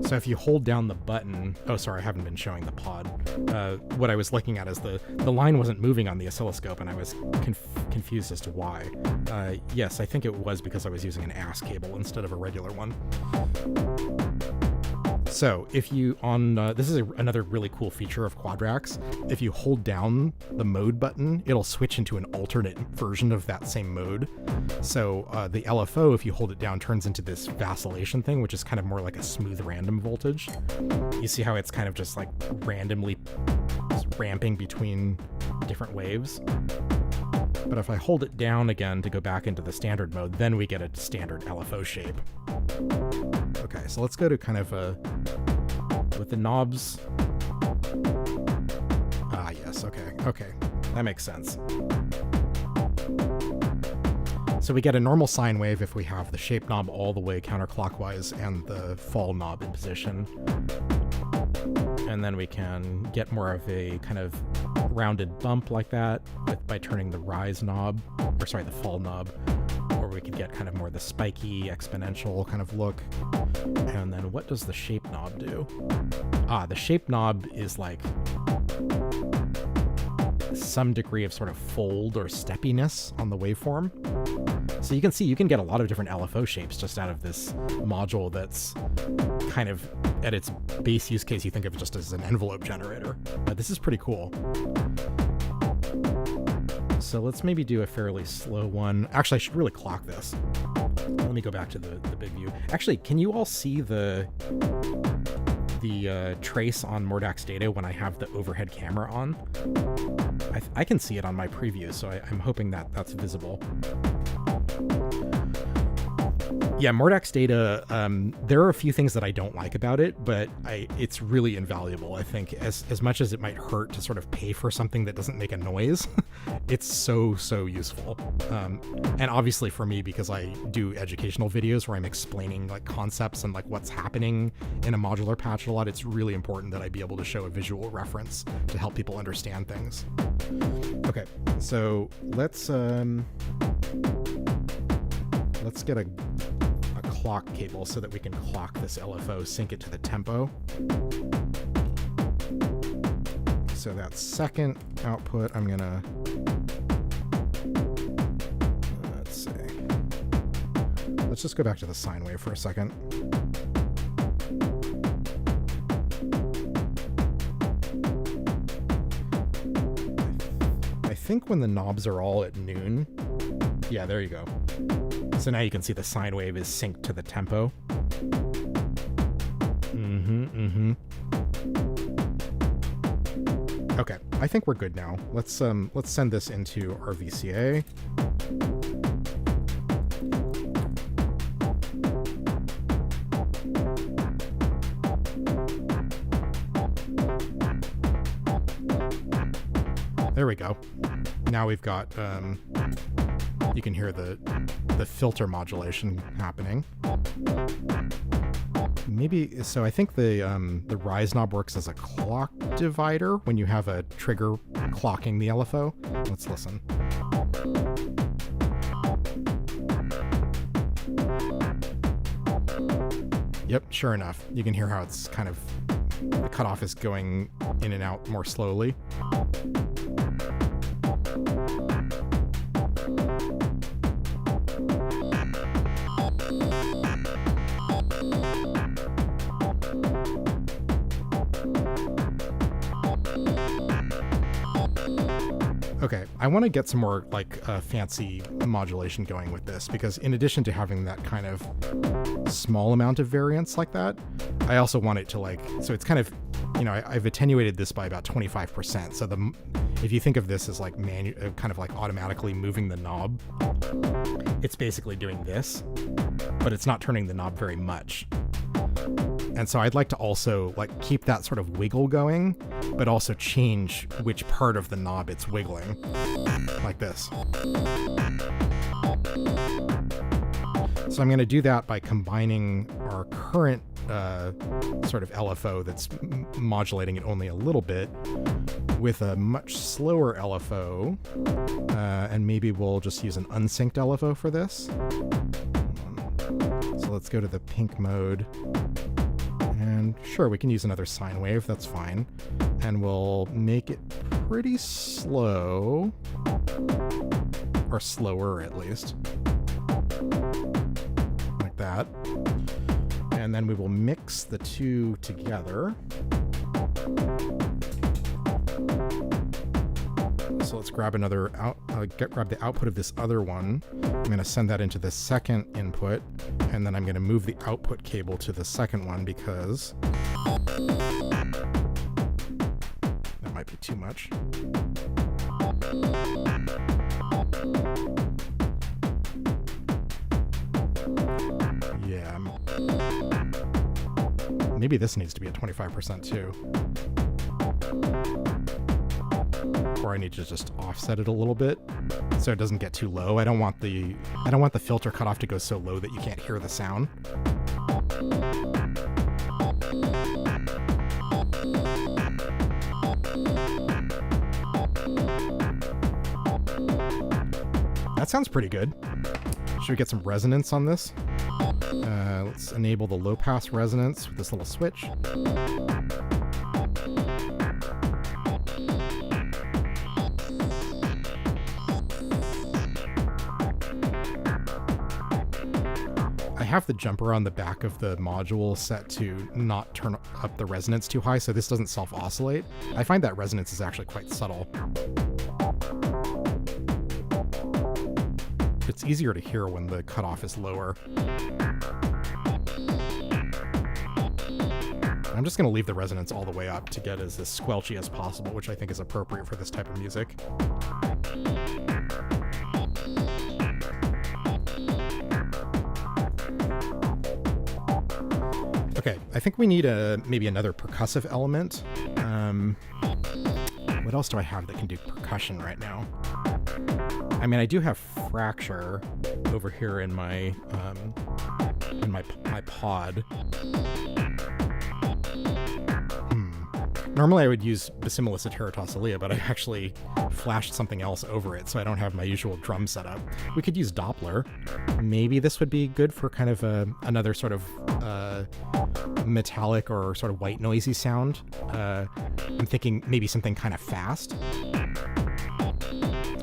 So if you hold down the button... Oh, sorry, I haven't been showing the pod. What I was looking at is the line wasn't moving on the oscilloscope, and I was confused as to why. Yes, I think it was because I was using an ASS cable instead of a regular one. So if you this is another really cool feature of Quadrax. If you hold down the mode button, it'll switch into an alternate version of that same mode. So the LFO, if you hold it down, turns into this vacillation thing, which is kind of more like a smooth random voltage. You see how it's kind of just like randomly ramping between different waves. But if I hold it down again to go back into the standard mode, then we get a standard LFO shape. Okay, so let's go to kind of with the knobs. Ah, yes, okay, that makes sense. So we get a normal sine wave if we have the shape knob all the way counterclockwise and the fall knob in position. And then we can get more of a kind of rounded bump like that by turning the rise knob, or sorry, the fall knob, or we could get kind of more the spiky exponential kind of look. And then what does the shape knob do? Ah, the shape knob is like some degree of sort of fold or steppiness on the waveform. So you can see you can get a lot of different LFO shapes just out of this module that's kind of, at its base use case, you think of it just as an envelope generator. But this is pretty cool. So let's maybe do a fairly slow one. Actually, I should really clock this. Let me go back to the big view. Actually, can you all see the trace on Mordax data when I have the overhead camera on? I can see it on my preview, so I'm hoping that that's visible. Yeah, Mordax data, there are a few things that I don't like about it, but it's really invaluable. I think as much as it might hurt to sort of pay for something that doesn't make a noise, it's so useful. And obviously for me, because I do educational videos where I'm explaining like concepts and like what's happening in a modular patch a lot, it's really important that I be able to show a visual reference to help people understand things. Okay, so let's get a clock cable so that we can clock this LFO, sync it to the tempo. So that second output, I'm gonna, let's see. Let's just go back to the sine wave for a second. I think when the knobs are all at noon, yeah, there you go. So now you can see the sine wave is synced to the tempo. Okay, I think we're good now. Let's send this into our VCA. There we go. Now we've got you can hear the filter modulation happening. Maybe, so I think the rise knob works as a clock divider when you have a trigger clocking the LFO. Let's listen. Yep, sure enough. You can hear how it's kind of, the cutoff is going in and out more slowly. Okay, I want to get some more like fancy modulation going with this, because in addition to having that kind of small amount of variance like that, I also want it to like, so it's kind of, you know, I've attenuated this by about 25%. So if you think of this as like kind of like automatically moving the knob, it's basically doing this, but it's not turning the knob very much. And so I'd like to also like keep that sort of wiggle going, but also change which part of the knob it's wiggling, like this. So I'm going to do that by combining our current sort of LFO that's modulating it only a little bit with a much slower LFO, and maybe we'll just use an unsynced LFO for this. So let's go to the pink mode. And sure, we can use another sine wave, that's fine. And we'll make it pretty slow, or slower at least. Like that. And then we will mix the two together. So let's grab another grab the output of this other one. I'm going to send that into the second input, and then I'm going to move the output cable to the second one because that might be too much. Yeah. Maybe this needs to be at 25% too. Or I need to just offset it a little bit so it doesn't get too low. I don't want the filter cutoff to go so low that you can't hear the sound. That sounds pretty good. Should we get some resonance on this? Let's enable the low pass resonance with this little switch. I have the jumper on the back of the module set to not turn up the resonance too high, so this doesn't self-oscillate. I find that resonance is actually quite subtle. It's easier to hear when the cutoff is lower. I'm just going to leave the resonance all the way up to get as squelchy as possible, which I think is appropriate for this type of music. Okay, I think we need maybe another percussive element. What else do I have that can do percussion right now? I mean, I do have fracture over here in my pod. Normally I would use Bassimilus Ateratosalia, but I actually flashed something else over it, so I don't have my usual drum setup. We could use Doppler. Maybe this would be good for kind of another sort of metallic or sort of white noisy sound. I'm thinking maybe something kind of fast.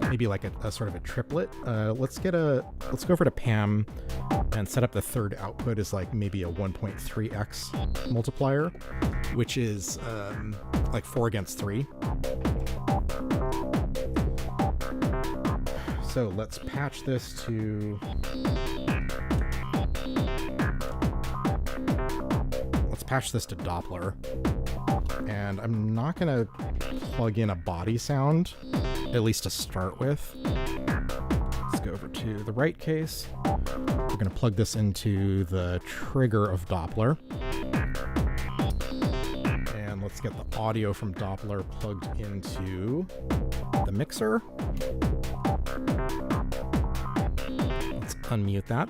Maybe like a sort of a triplet. Let's go over to PAM and set up the third output as like maybe a 1.3x multiplier, which is like 4 against 3. So let's patch this to... Let's patch this to Doppler. And I'm not going to plug in a body sound, at least to start with. Let's go over to the right case. We're going to plug this into the trigger of Doppler. And let's get the audio from Doppler plugged into the mixer. Let's unmute that.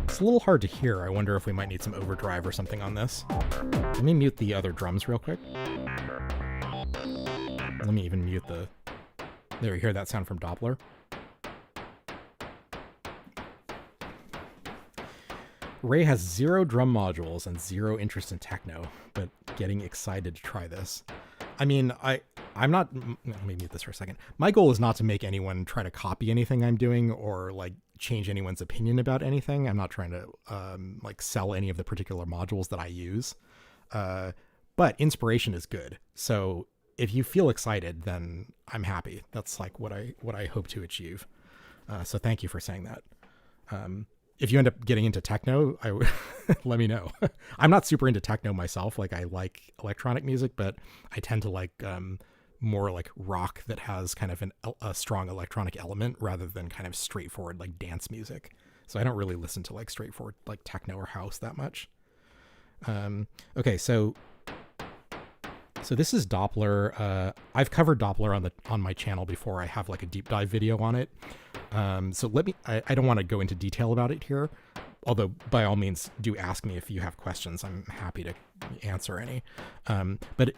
It's a little hard to hear. I wonder if we might need some overdrive or something on this. Let me mute the other drums real quick. Let me even mute the... There, you hear that sound from Doppler? Ray has 0 drum modules and 0 interest in techno, but getting excited to try this. I mean, I'm not, let me mute this for a second. My goal is not to make anyone try to copy anything I'm doing or like change anyone's opinion about anything. I'm not trying to like sell any of the particular modules that I use. But inspiration is good. So if you feel excited, then I'm happy. That's like what I hope to achieve. So thank you for saying that. If you end up getting into techno, let me know. I'm not super into techno myself. Like I like electronic music, but I tend to like more like rock that has kind of a strong electronic element rather than kind of straightforward like dance music. So I don't really listen to like straightforward like techno or house that much. Okay, so this is Doppler. I've covered Doppler on my channel before. I have like a deep dive video on it. So I don't want to go into detail about it here, although by all means do ask me if you have questions. I'm happy to answer any. But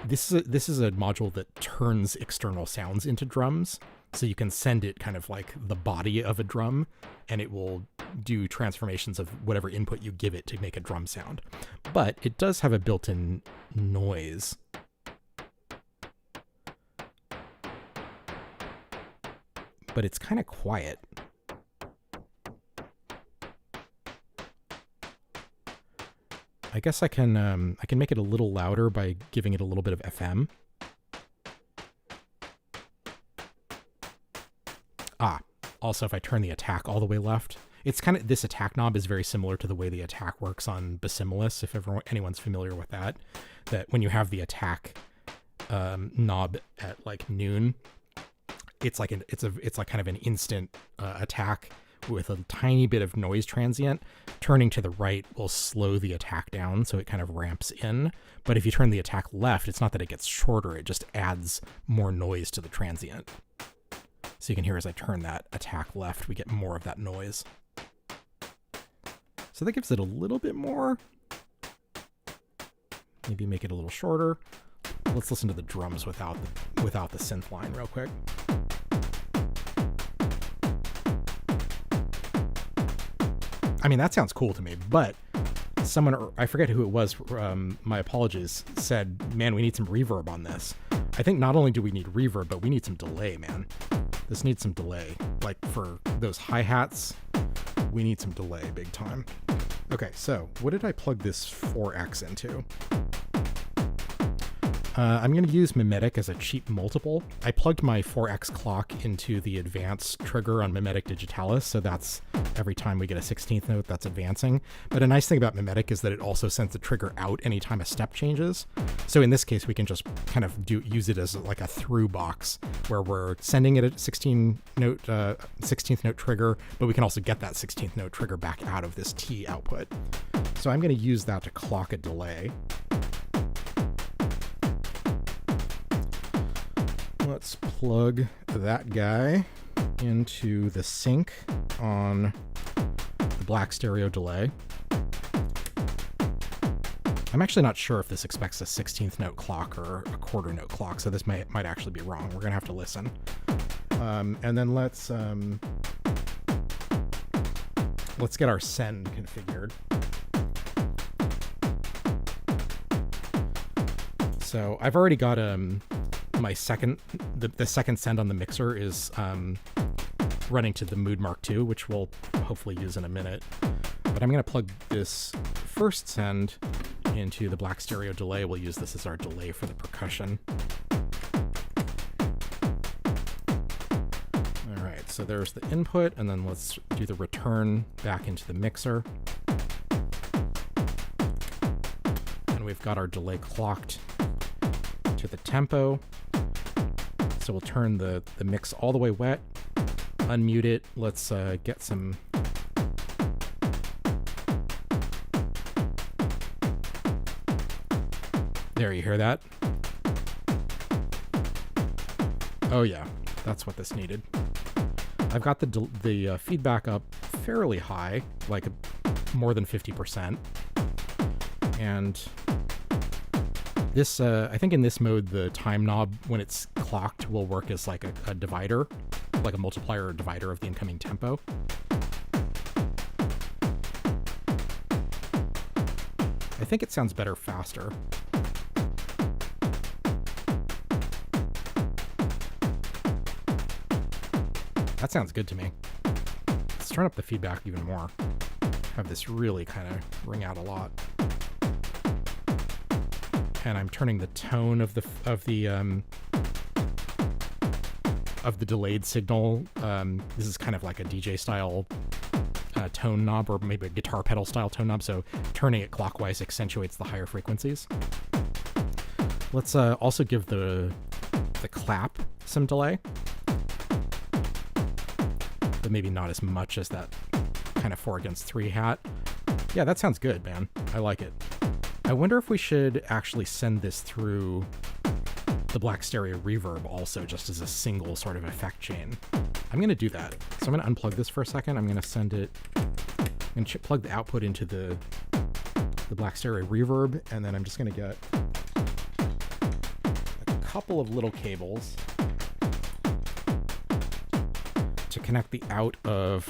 this is a module that turns external sounds into drums. So you can send it kind of like the body of a drum, and it will do transformations of whatever input you give it to make a drum sound. But it does have a built-in noise. But it's kind of quiet. I guess I can make it a little louder by giving it a little bit of FM. Also if I turn the attack all the way left, it's kind of, this attack knob is very similar to the way the attack works on Bassimilus, if anyone's familiar with that. That when you have the attack knob at like noon, it's like kind of an instant attack with a tiny bit of noise transient. Turning to the right will slow the attack down, so it kind of ramps in. But if you turn the attack left, it's not that it gets shorter, it just adds more noise to the transient. So you can hear as I turn that attack left, we get more of that noise. So that gives it a little bit more. Maybe make it a little shorter. Let's listen to the drums without the synth line real quick. I mean, that sounds cool to me, but someone, I forget who it was, my apologies, said, man, we need some reverb on this. I think not only do we need reverb, but we need some delay, man. This needs some delay. Like for those hi-hats, we need some delay big time. Okay, so what did I plug this 4X into? I'm going to use mimetic as a cheap multiple. I plugged my 4X clock into the advance trigger on mimetic digitalis, so that's every time we get a 16th note, that's advancing. But a nice thing about mimetic is that it also sends the trigger out anytime a step changes. So in this case, we can just kind of use it as like a through box where we're sending it a 16th note trigger, but we can also get that 16th note trigger back out of this T output. So I'm going to use that to clock a delay. Let's plug that guy into the sync on the black stereo delay. I'm actually not sure if this expects a 16th note clock or a quarter note clock, so this might actually be wrong. We're gonna have to listen. And then let's get our send configured. So I've already got my second, the second send on the mixer is running to the Mood Mark II, which we'll hopefully use in a minute. But I'm going to plug this first send into the black stereo delay. We'll use this as our delay for the percussion. All right, so there's the input, and then let's do the return back into the mixer. And we've got our delay clocked to the tempo. So we'll turn the mix all the way wet, unmute it. Let's get some. There, you hear that? Oh yeah, that's what this needed. I've got the feedback up fairly high, like more than 50%. And this, I think in this mode, the time knob, when it's clocked, will work as like a divider, like a multiplier or divider of the incoming tempo. I think it sounds better faster. That sounds good to me. Let's turn up the feedback even more. Have this really kind of ring out a lot. And I'm turning the tone of the delayed signal. This is kind of like a DJ style tone knob, or maybe a guitar pedal style tone knob. So turning it clockwise accentuates the higher frequencies. Let's also give the clap some delay, but maybe not as much as that kind of 4-against-3 hat. Yeah, that sounds good, man. I like it. I wonder if we should actually send this through the black stereo reverb also, just as a single sort of effect chain. I'm going to do that. So I'm going to unplug this for a second. I'm going to send it and plug the output into the black stereo reverb, and then I'm just going to get a couple of little cables to connect the out of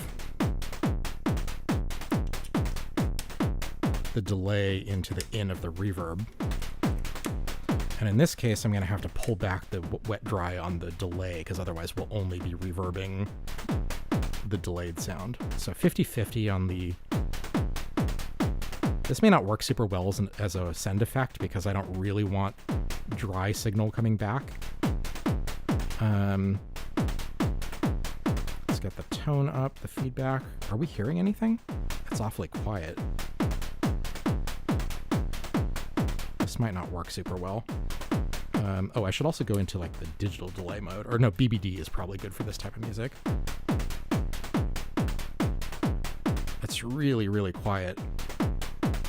the delay into the in of the reverb. And in this case, I'm going to have to pull back the wet dry on the delay, because otherwise we'll only be reverbing the delayed sound. So 50-50 on the... This may not work super well as a send effect, because I don't really want dry signal coming back. Let's get the tone up, the feedback. Are we hearing anything? It's awfully quiet. This might not work super well. Oh, I should also go into like the digital delay mode. Or no, BBD is probably good for this type of music. It's really, really quiet.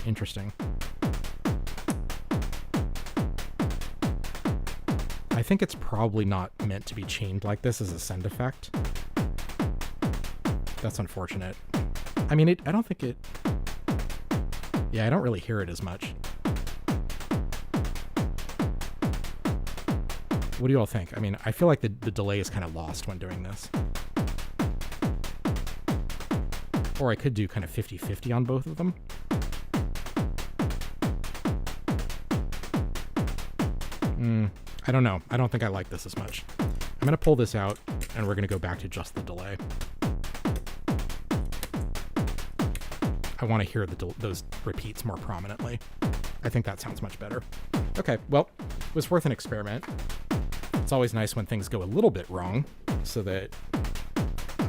Interesting. I think it's probably not meant to be chained like this as a send effect. That's unfortunate. I mean, I don't think it... Yeah, I don't really hear it as much. What do you all think? I mean, I feel like the delay is kind of lost when doing this. Or I could do kind of 50-50 on both of them. I don't know. I don't think I like this as much. I'm going to pull this out, and we're going to go back to just the delay. I want to hear those repeats more prominently. I think that sounds much better. Okay, well, it was worth an experiment. It's always nice when things go a little bit wrong, so that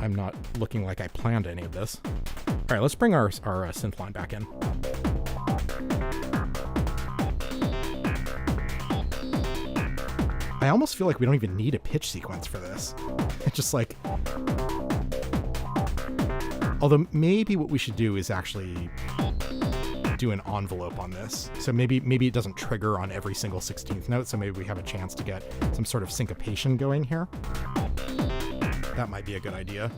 I'm not looking like I planned any of this. All right, let's bring our synth line back in. I almost feel like we don't even need a pitch sequence for this. It's just like... Although maybe what we should do is actually do an envelope on this. So maybe it doesn't trigger on every single 16th note, so maybe we have a chance to get some sort of syncopation going here. That might be a good idea.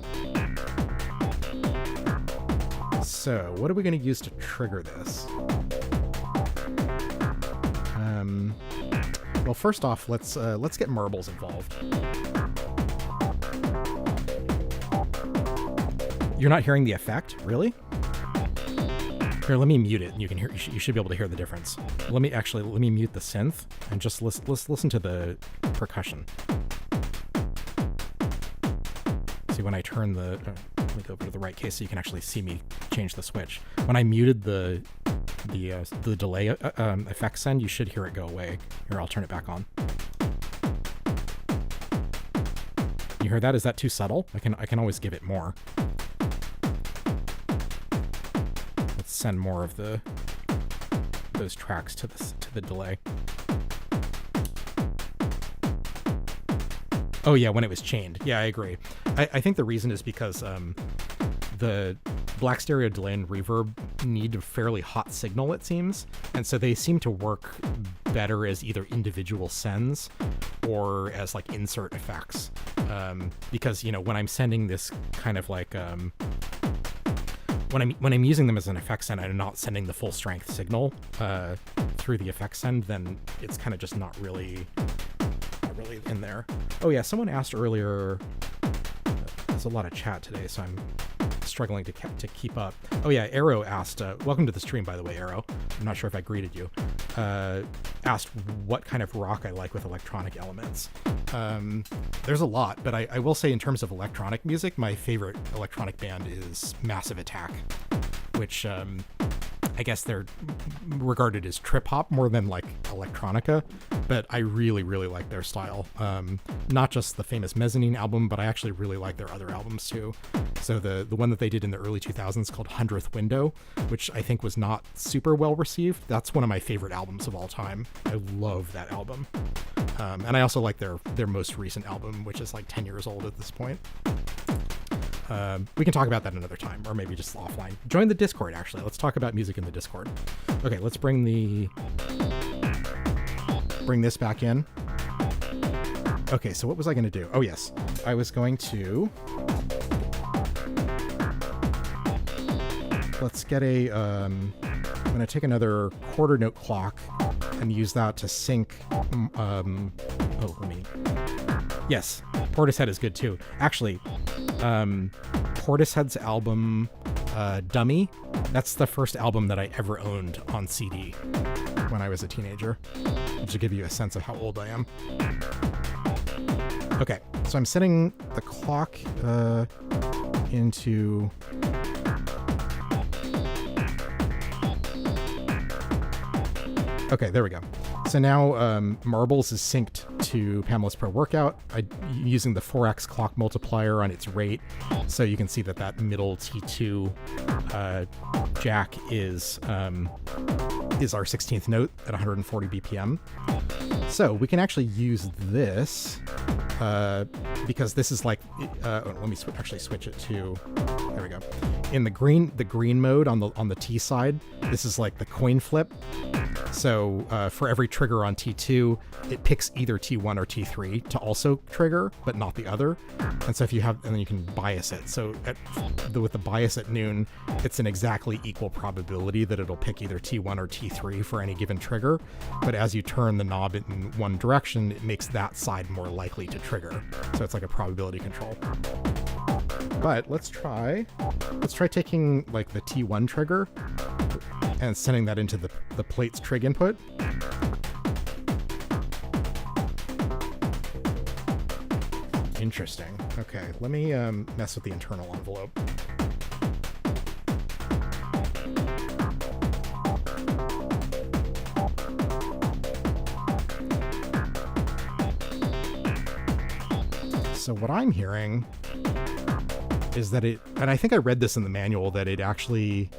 So what are we going to use to trigger this? Well, first off, let's get marbles involved. You're not hearing the effect, really? Here, let me mute it, and you can hear. You should be able to hear the difference. Let me mute the synth and just listen to the percussion. See, when I turn the, let me go over to the right case so you can actually see me change the switch. When I muted the delay effect send, you should hear it go away. Here, I'll turn it back on. You hear that? Is that too subtle? I can always give it more. Let's send more of those tracks to the delay. Oh yeah, when it was chained. Yeah, I agree. I think the reason is because the black stereo delay and reverb need a fairly hot signal, it seems, and so they seem to work better as either individual sends or as like insert effects. Because, you know, when I'm sending this kind of like when I'm using them as an effect send and I'm not sending the full strength signal through the effect send, then it's kind of just not really in there. Oh yeah, someone asked earlier, there's a lot of chat today, so I'm struggling to keep up. Oh yeah, Arrow asked, welcome to the stream, by the way, Arrow. I'm not sure if I greeted you. Asked what kind of rock I like with electronic elements. There's a lot, but I will say in terms of electronic music, my favorite electronic band is Massive Attack, which I guess they're regarded as trip hop more than like electronica, but I really, really like their style. Not just the famous Mezzanine album, but I actually really like their other albums too. So the one that they did in the early 2000s called 100th Window, which I think was not super well received. That's one of my favorite albums of all time. I love that album. And I also like their most recent album, which is like 10 years old at this point. We can talk about that another time, or maybe just offline. Join the Discord, actually. Let's talk about music in the Discord. Okay, let's bring this back in. Okay, so what was I going to do? Oh, yes. I was going to... Let's get a... I'm going to take another quarter note clock and use that to sync... Yes, Portishead is good too. Actually, Portishead's album, Dummy, that's the first album that I ever owned on CD when I was a teenager, to give you a sense of how old I am. Okay, so I'm setting the clock into... Okay, there we go. So now Marbles is synced to Pamela's Pro Workout using the 4x clock multiplier on its rate. So you can see that middle T2 jack is our 16th note at 140 BPM. So we can actually use this because this is like, let me switch it to, there we go. In the green mode on the T side, this is like the coin flip. So for every trigger on T2, it picks either T1 or T3 to also trigger, but not the other. And so and then you can bias it. So with the bias at noon, it's an exactly equal probability that it'll pick either T1 or T3 for any given trigger. But as you turn the knob in one direction, it makes that side more likely to trigger. So it's like a probability control. But let's try taking like the T1 trigger and sending that into the Plaits trig input. Interesting. Okay, let me mess with the internal envelope. So what I'm hearing is that and I think I read this in the manual, that it actually...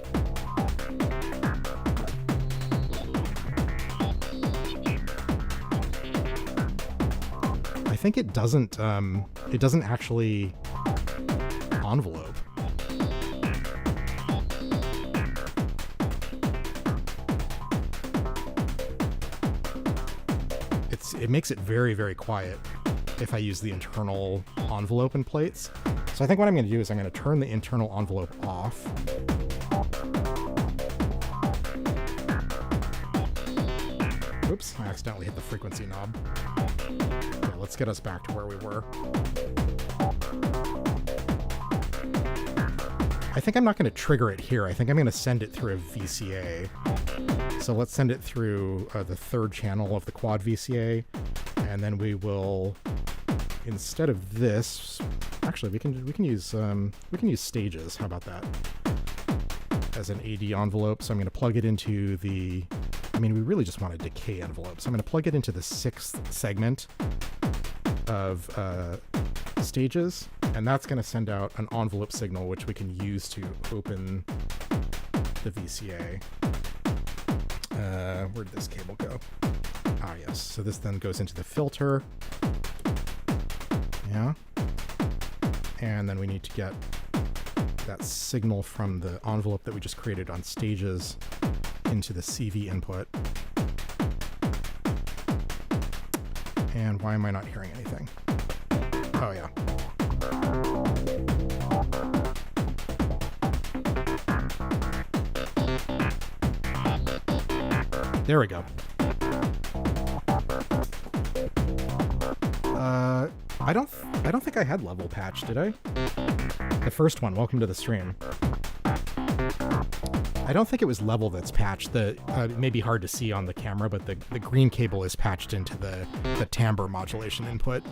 I think it doesn't actually envelope. It makes it very, very quiet if I use the internal envelope in Plaits. So I think what I'm going to do is I'm going to turn the internal envelope off. Oops, I accidentally hit the frequency knob. Okay, let's get us back to where we were. I think I'm not going to trigger it here. I think I'm going to send it through a VCA. So let's send it through the third channel of the quad VCA, and then we will, instead of this, actually we can use stages. How about that? As an AD envelope. So I'm going to plug it into we really just want a decay envelope. So I'm going to plug it into the 6th segment of stages, and that's going to send out an envelope signal, which we can use to open the VCA. Where'd this cable go? Ah, yes. So this then goes into the filter. Yeah. And then we need to get that signal from the envelope that we just created on stages into the CV input. And why am I not hearing anything? Oh, yeah. There we go. I don't think I had level patch, did I? The first one, welcome to the stream. I don't think it was level that's patched. It may be hard to see on the camera, but the green cable is patched into the timbre modulation input.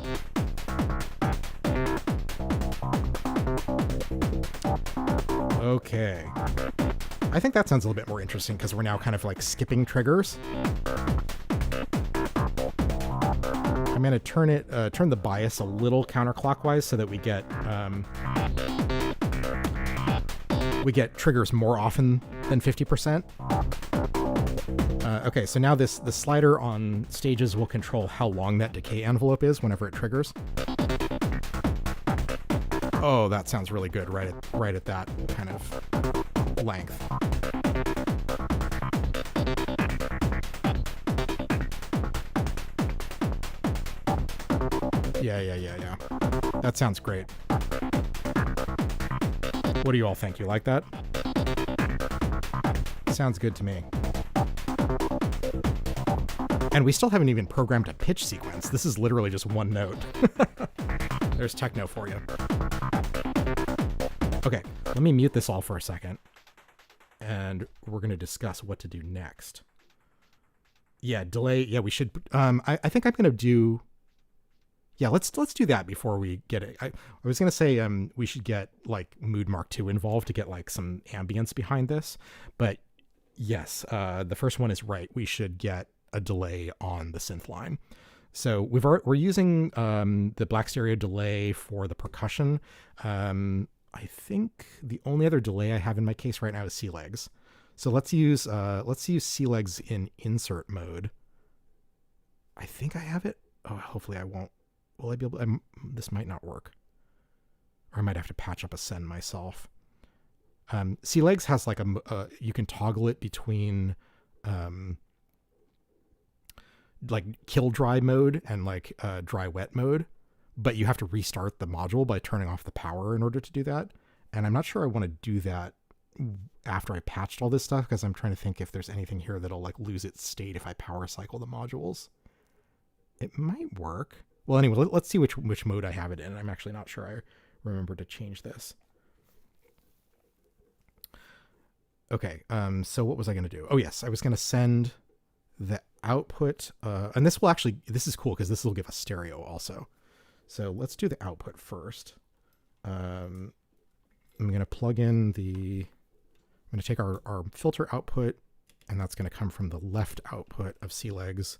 Okay. I think that sounds a little bit more interesting because we're now kind of like skipping triggers. I'm going to turn the bias a little counterclockwise so that we get triggers more often than 50%. Okay, so now the slider on stages will control how long that decay envelope is whenever it triggers. Oh, that sounds really good right at that kind of length. Yeah. That sounds great. What do you all think? You like that? Sounds good to me. And we still haven't even programmed a pitch sequence. This is literally just one note. There's Techno for you. Okay, let me mute this all for a second. And we're going to discuss what to do next. Yeah, delay. Yeah, we should. I think I'm going to do. Yeah, let's do that before we get it. I was going to say we should get like Mood Mark II involved to get like some ambience behind this. But yes, the first one is right. We should get a delay on the synth line. So we're using the black stereo delay for the percussion. I think the only other delay I have in my case right now is C-Legs. So let's use C-Legs in insert mode. I think I have it. Oh, hopefully I won't. Will I be able to, this might not work. Or I might have to patch up a send myself. C-Legs has like you can toggle it between like kill dry mode and like dry wet mode, but you have to restart the module by turning off the power in order to do that. And I'm not sure I want to do that after I patched all this stuff, because I'm trying to think if there's anything here that'll like lose its state if I power cycle the modules. It might work. Well, anyway, let's see which mode I have it in. I'm actually not sure I remember to change this. Okay, so what was I going to do? Oh, yes, I was going to send the output. And this is cool because this will give us stereo also. So let's do the output first. I'm going to plug in I'm going to take our filter output, and that's going to come from the left output of C-Legs.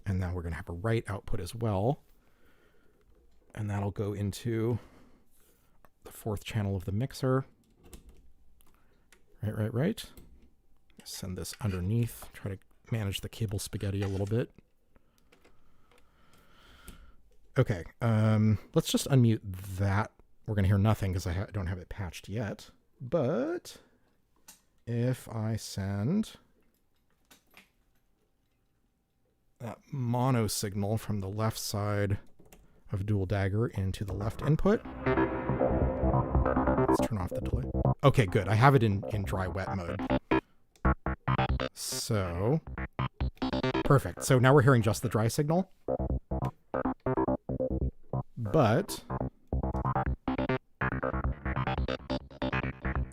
And now we're going to have a right output as well. And that'll go into the fourth channel of the mixer. Right. Send this underneath. Try to manage the cable spaghetti a little bit. Okay, let's just unmute that. We're going to hear nothing because I don't have it patched yet. But if I send that mono signal from the left side of Dual Dagger into the left input. Let's turn off the delay. Okay, good. I have it in dry wet mode. So, perfect. So now we're hearing just the dry signal. But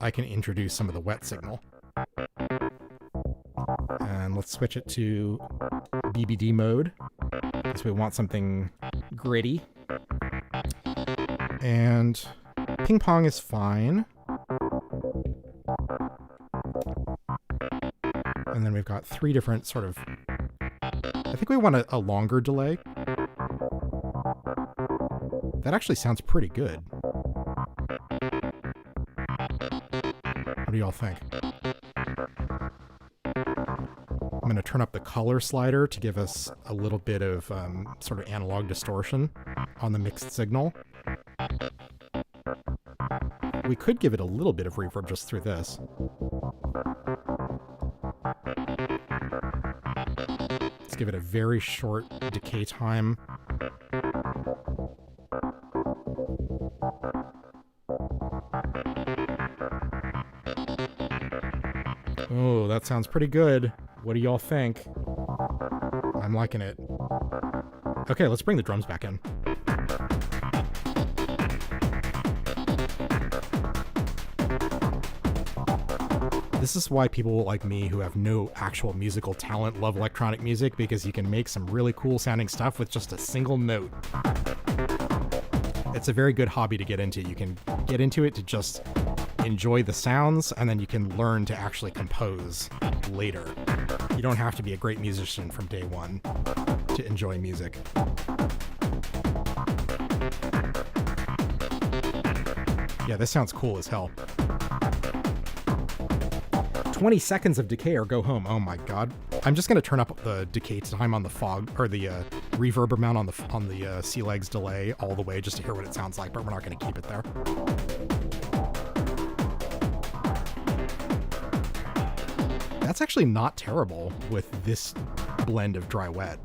I can introduce some of the wet signal. And let's switch it to BBD mode, because we want something gritty. And ping pong is fine. And then we've got three different sort of, I think we want a longer delay. That actually sounds pretty good. What do y'all think? I'm going to turn up the color slider to give us a little bit of sort of analog distortion on the mixed signal. We could give it a little bit of reverb just through this. Let's give it a very short decay time. Oh, that sounds pretty good. What do y'all think? I'm liking it. Okay, let's bring the drums back in. This is why people like me who have no actual musical talent love electronic music, because you can make some really cool sounding stuff with just a single note. It's a very good hobby to get into. You can get into it to just enjoy the sounds, and then you can learn to actually compose later. You don't have to be a great musician from day one to enjoy music. Yeah, this sounds cool as hell. 20 seconds of decay or go home. Oh my god. I'm just going to turn up the decay time on the fog, or the reverb amount on the sea legs delay all the way just to hear what it sounds like, but we're not going to keep it there. That's actually not terrible with this blend of dry wet.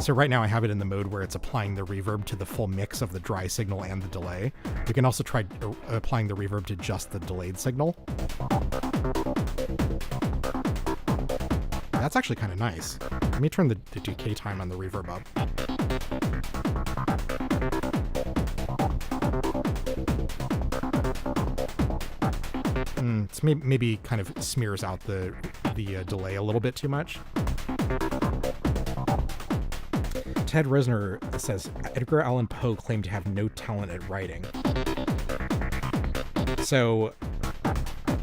So right now I have it in the mode where it's applying the reverb to the full mix of the dry signal and the delay. You can also try applying the reverb to just the delayed signal. That's actually kind of nice. Let me turn the decay time on the reverb up. It's maybe kind of smears out the delay a little bit too much. Ted Risner says, Edgar Allan Poe claimed to have no talent at writing. So,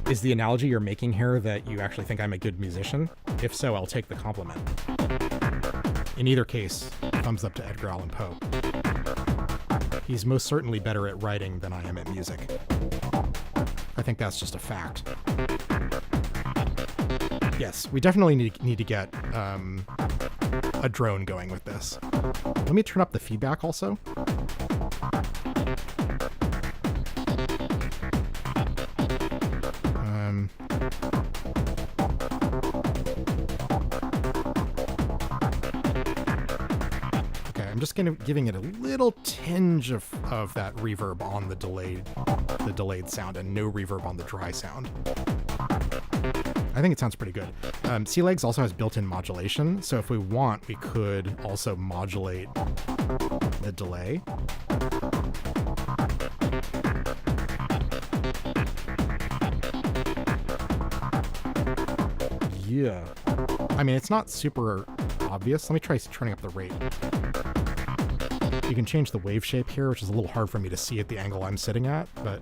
is the analogy you're making here that you actually think I'm a good musician? If so, I'll take the compliment. In either case, thumbs up to Edgar Allan Poe. He's most certainly better at writing than I am at music. I think that's just a fact. Yes, we definitely need to get a drone going with this. Let me turn up the feedback also. Okay, I'm just giving it a little tinge of that reverb on the delayed sound, and no reverb on the dry sound. I think it sounds pretty good. Sea Legs also has built-in modulation, so if we want, we could also modulate the delay. Yeah. I mean, it's not super obvious. Let me try turning up the rate. You can change the wave shape here, which is a little hard for me to see at the angle I'm sitting at, but...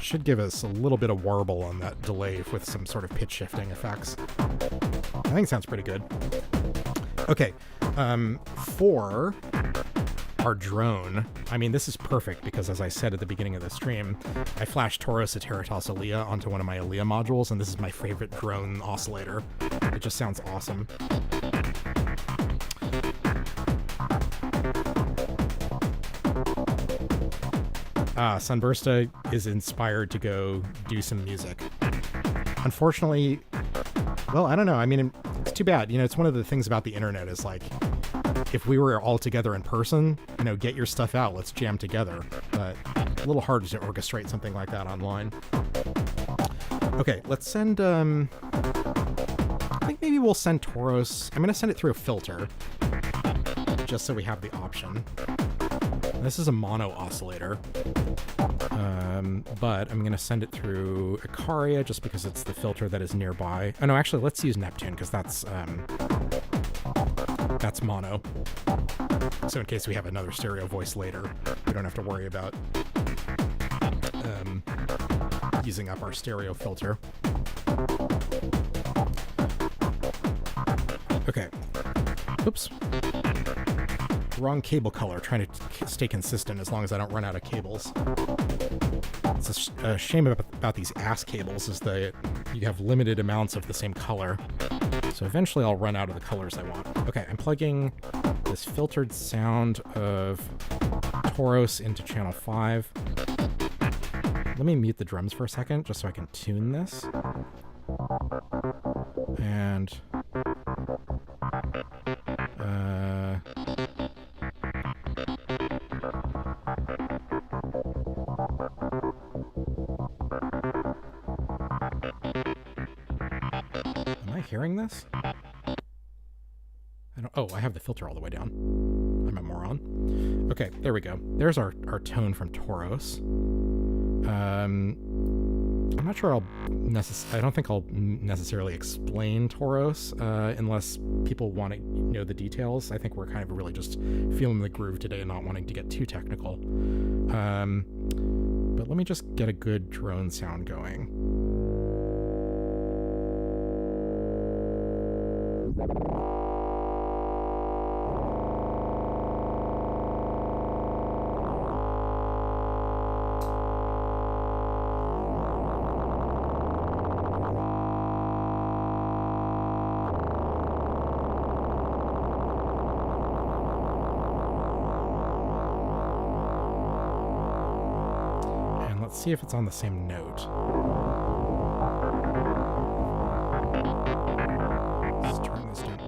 should give us a little bit of warble on that delay with some sort of pitch shifting effects. I think it sounds pretty good. Okay, for our drone, I mean, this is perfect because, as I said at the beginning of the stream, I flashed Taurus Ateritas Alea onto one of my Alea modules, and this is my favorite drone oscillator. It just sounds awesome. Sunbursta is inspired to go do some music. Unfortunately, well, I don't know. I mean, it's too bad. You know, it's one of the things about the internet is like, if we were all together in person, you know, get your stuff out, let's jam together. But a little hard to orchestrate something like that online. Okay, let's send, I think maybe we'll send Tauros. I'm going to send it through a filter, just so we have the option. This is a mono oscillator, but I'm going to send it through Icaria just because it's the filter that is nearby. Oh no, actually, let's use Neptune because that's mono. So in case we have another stereo voice later, we don't have to worry about using up our stereo filter. Okay. Oops. Wrong cable color, trying to stay consistent as long as I don't run out of cables. It's a shame about these ass cables is that you have limited amounts of the same color. So eventually I'll run out of the colors I want. Okay, I'm plugging this filtered sound of Tauros into channel 5. Let me mute the drums for a second just so I can tune this. And hearing this? I have the filter all the way down. I'm a moron. Okay, there we go. There's our tone from Tauros. I'm not sure I don't think I'll necessarily explain Tauros unless people want to know the details. I think we're kind of really just feeling the groove today and not wanting to get too technical. But let me just get a good drone sound going. Let's see if it's on the same note. Let's turn this down.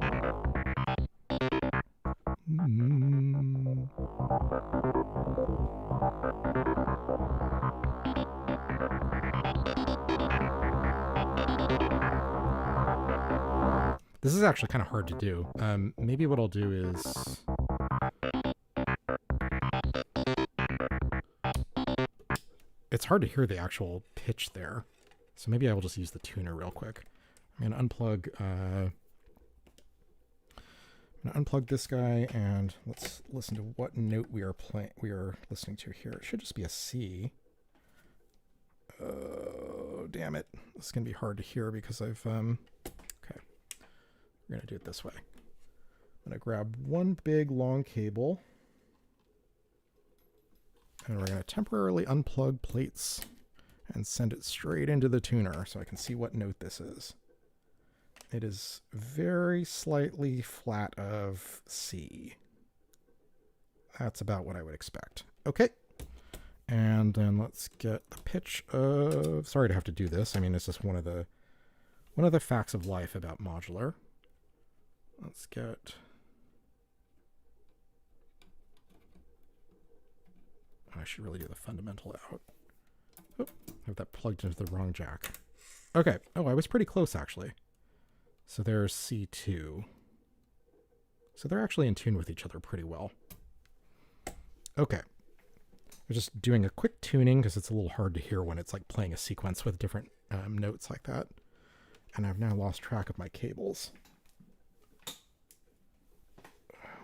This is actually kind of hard to do. Maybe what I'll do is... It's hard to hear the actual pitch there, so maybe I will just use the tuner real quick. I'm gonna unplug this guy, and let's listen to what note we are listening to here. It should just be a C. Oh, damn it! This is gonna be hard to hear because I've okay. We're gonna do it this way. I'm gonna grab one big long cable. And we're going to temporarily unplug Plaits and send it straight into the tuner so I can see what note this is. It is very slightly flat of C. That's about what I would expect. Okay. And then let's get the pitch of... Sorry to have to do this. I mean, it's just one of the facts of life about modular. Let's get... I should really do the fundamental out. Oh, I have that plugged into the wrong jack. Okay. Oh, I was pretty close, actually. So there's C2. So they're actually in tune with each other pretty well. Okay. We're just doing a quick tuning because it's a little hard to hear when it's like playing a sequence with different notes like that. And I've now lost track of my cables.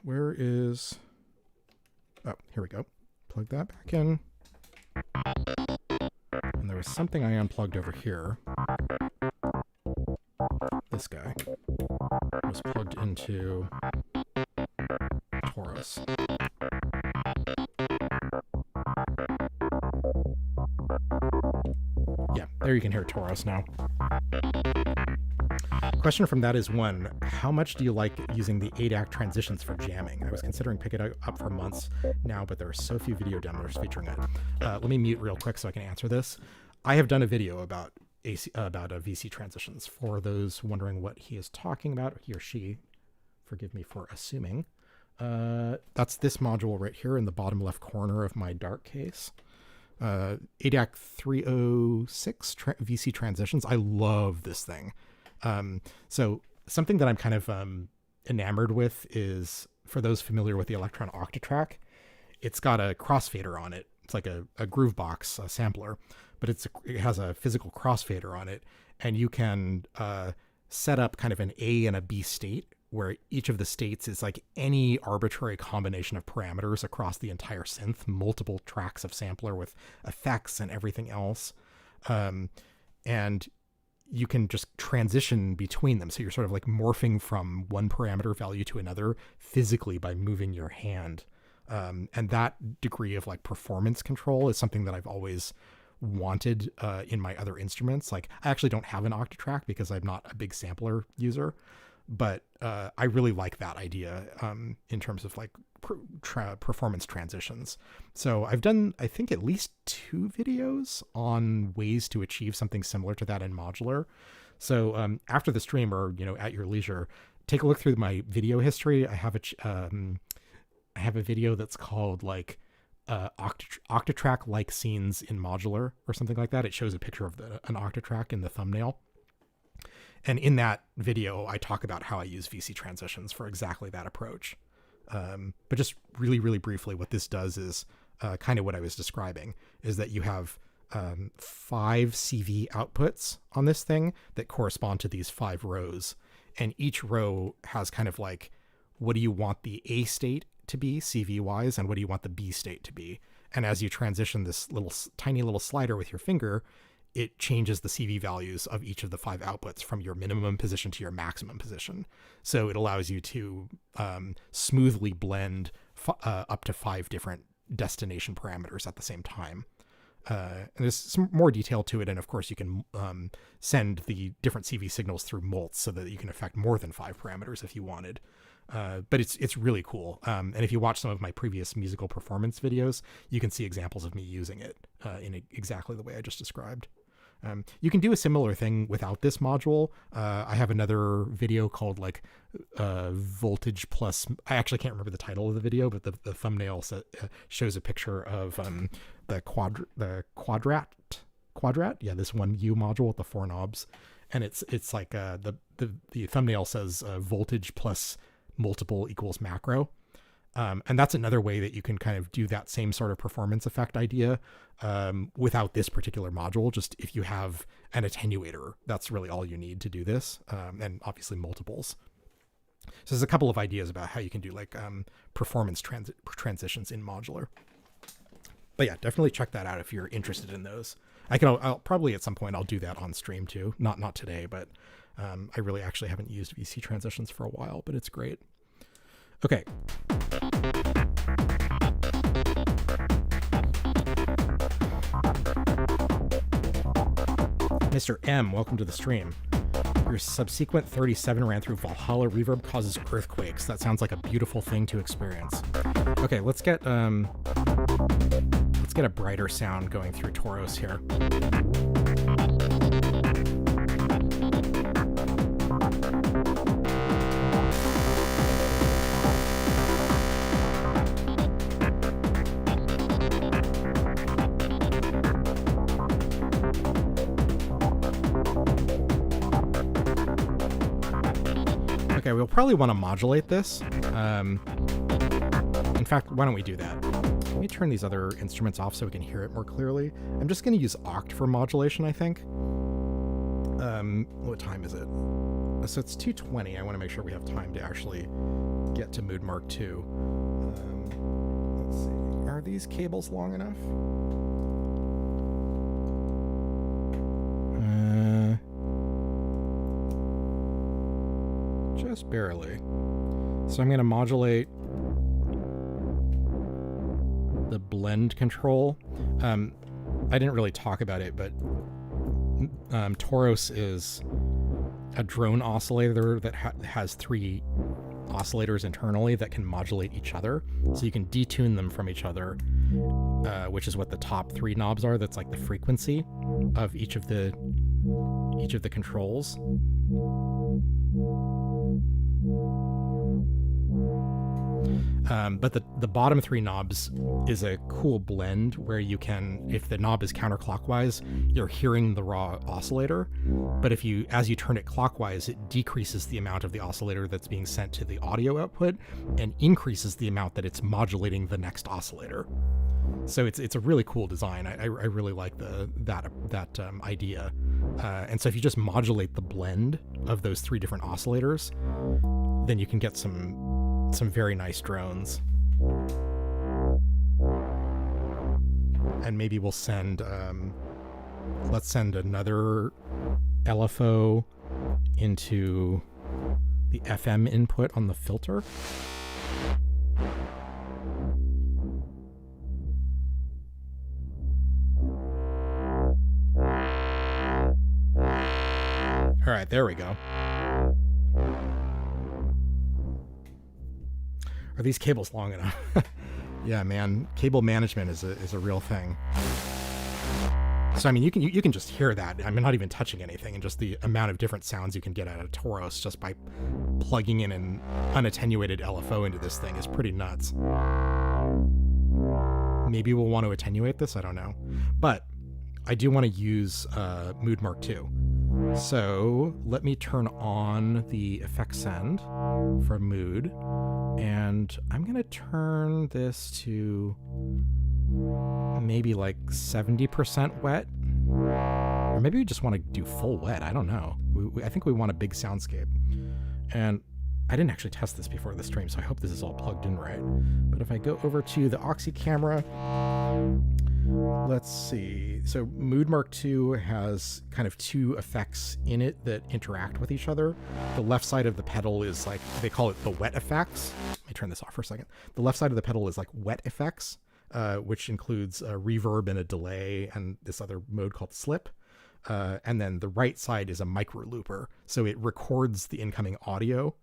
Where is... Oh, here we go. Plug that back in. And there was something I unplugged over here. This guy was plugged into Tauros. Yeah, there you can hear Tauros now. Question from that is one, how much do you like using the 8-act transitions for jamming? I was considering picking it up for months now, but there are so few video demos featuring it. Let me mute real quick so I can answer this. I have done a video about VC transitions. For those wondering what he is talking about, he or she, forgive me for assuming. That's this module right here in the bottom left corner of my dark case. 8-act 306 VC transitions. I love this thing. So something that I'm kind of enamored with is, for those familiar with the Electron Octatrack, it's got a crossfader on it. It's like a groove box, a sampler, but it has a physical crossfader on it, and you can set up kind of an A and a B state, where each of the states is like any arbitrary combination of parameters across the entire synth, multiple tracks of sampler with effects and everything else. And you can just transition between them. So you're sort of like morphing from one parameter value to another physically by moving your hand. And that degree of like performance control is something that I've always wanted in my other instruments. Like, I actually don't have an Octatrack because I'm not a big sampler user, but I really like that idea in terms of like performance transitions. So I've done, I think, at least 2 videos on ways to achieve something similar to that in modular. So after the stream, or at your leisure, take a look through my video history. I have a video that's called like Octatrack like scenes in modular or something like that. It shows a picture of an Octatrack in the thumbnail. And in that video, I talk about how I use VC transitions for exactly that approach. But just really, really briefly, what this does is kind of what I was describing, is that you have 5 CV outputs on this thing that correspond to these 5 rows. And each row has kind of like, what do you want the A state to be CV wise, and what do you want the B state to be? And as you transition this tiny little slider with your finger, it changes the CV values of each of the 5 outputs from your minimum position to your maximum position. So it allows you to smoothly blend up to 5 different destination parameters at the same time. And there's some more detail to it. And of course you can send the different CV signals through mults so that you can affect more than 5 parameters if you wanted. But it's really cool. And if you watch some of my previous musical performance videos, you can see examples of me using it in exactly the way I just described. You can do a similar thing without this module. I have another video called like voltage plus, I actually can't remember the title of the video, but the thumbnail shows a picture of the quadrat. Yeah, this one U module with the 4 knobs. And it's like the thumbnail says voltage plus multiple equals macro. And that's another way that you can kind of do that same sort of performance effect idea without this particular module. Just if you have an attenuator, that's really all you need to do this, and obviously multiples. So there's a couple of ideas about how you can do like performance transitions in modular. But yeah, definitely check that out if you're interested in those. I'll probably at some point I'll do that on stream too. Not today, but I really actually haven't used VC transitions for a while, but it's great. Okay. Mr. M, welcome to the stream. Your subsequent 37 ran through Valhalla reverb causes earthquakes. That sounds like a beautiful thing to experience. Okay, let's get a brighter sound going through Tauros here. Okay, we'll probably want to modulate this. In fact, why don't we do that? Let me turn these other instruments off so we can hear it more clearly. I'm just going to use Oct for modulation, I think. What time is it? So it's 2:20. I want to make sure we have time to actually get to Mood Mark 2. Let's see. Are these cables long enough? Just barely. So I'm going to modulate the blend control. I didn't really talk about it, but Tauros is a drone oscillator that has 3 oscillators internally that can modulate each other. So you can detune them from each other, which is what the top 3 knobs are. That's like the frequency of each of the controls. But the bottom 3 knobs is a cool blend where you can, if the knob is counterclockwise, you're hearing the raw oscillator. But as you turn it clockwise, it decreases the amount of the oscillator that's being sent to the audio output and increases the amount that it's modulating the next oscillator. So it's a really cool design. I really like that idea. And so if you just modulate the blend of those 3 different oscillators, then you can get some very nice drones. And maybe we'll send, let's send another LFO into the FM input on the filter. All right, there we go. Are these cables long enough? Yeah, man, cable management is a real thing. So I mean, you can just hear that. I'm not even touching anything, and just the amount of different sounds you can get out of Tauros just by plugging in an unattenuated LFO into this thing is pretty nuts. Maybe we'll want to attenuate this, I don't know. But I do want to use Mood Mark 2. So let me turn on the effects send for mood, and I'm going to turn this to maybe like 70% wet, or maybe we just want to do full wet. I don't know. I think we want a big soundscape. And I didn't actually test this before the stream, so I hope this is all plugged in right. But if I go over to the Oxy camera, let's see. So Mood Mark II has kind of two effects in it that interact with each other. The left side of the pedal is like, they call it the wet effects. Let me turn this off for a second. The left side of the pedal is like wet effects, which includes a reverb and a delay and this other mode called slip. And then the right side is a micro looper. So it records the incoming audio.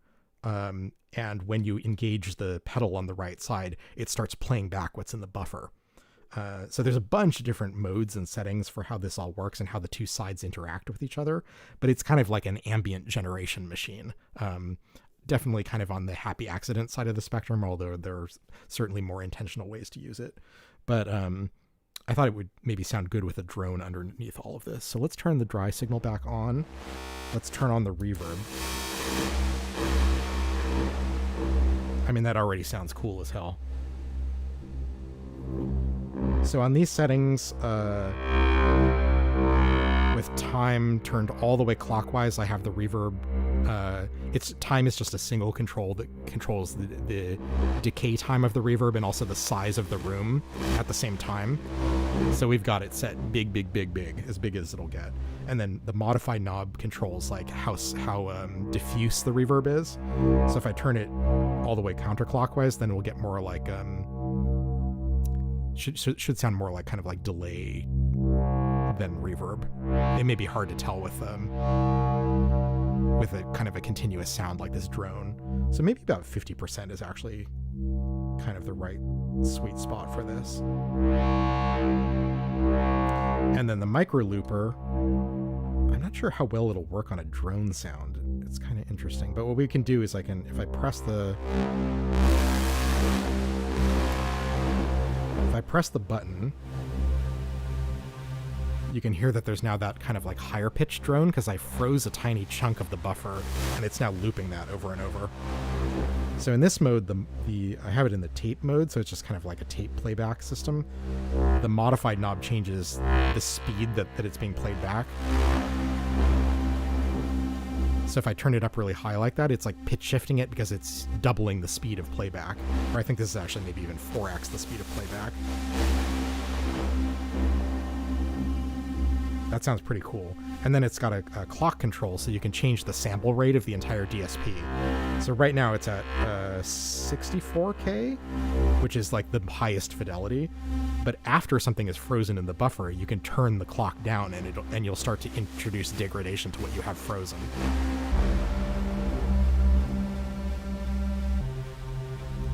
And when you engage the pedal on the right side, it starts playing back what's in the buffer. So there's a bunch of different modes and settings for how this all works and how the two sides interact with each other. But it's kind of like an ambient generation machine. Definitely kind of on the happy accident side of the spectrum, although there's certainly more intentional ways to use it. But I thought it would maybe sound good with a drone underneath all of this. So let's turn the dry signal back on. Let's turn on the reverb. I mean, that already sounds cool as hell. So on these settings, with time turned all the way clockwise, I have the reverb. Time is just a single control that controls the decay time of the reverb and also the size of the room at the same time. So we've got it set big, as big as it'll get. And then the modify knob controls like how diffuse the reverb is. So if I turn it all the way counterclockwise, then we'll get more like should sound more like kind of like delay than reverb. It may be hard to tell with a kind of a continuous sound like this drone. So maybe about 50% is actually kind of the right sweet spot for this. And then the micro looper, I'm not sure how well it'll work on a drone sound. It's kind of interesting. But what we can do is if I press the button, you can hear that there's now that kind of like higher pitched drone because I froze a tiny chunk of the buffer and it's now looping that over and over. So in this mode, I have it in the tape mode, so it's just kind of like a tape playback system. The modified knob changes the speed that it's being played back. So if I turn it up really high like that, it's like pitch shifting it because it's doubling the speed of playback. Or I think this is actually maybe even 4x the speed of playback. That sounds pretty cool. And then it's got a clock control, so you can change the sample rate of the entire DSP. So right now it's at 64K, which is like the highest fidelity. But after something is frozen in the buffer, you can turn the clock down and you'll start to introduce degradation to what you have frozen.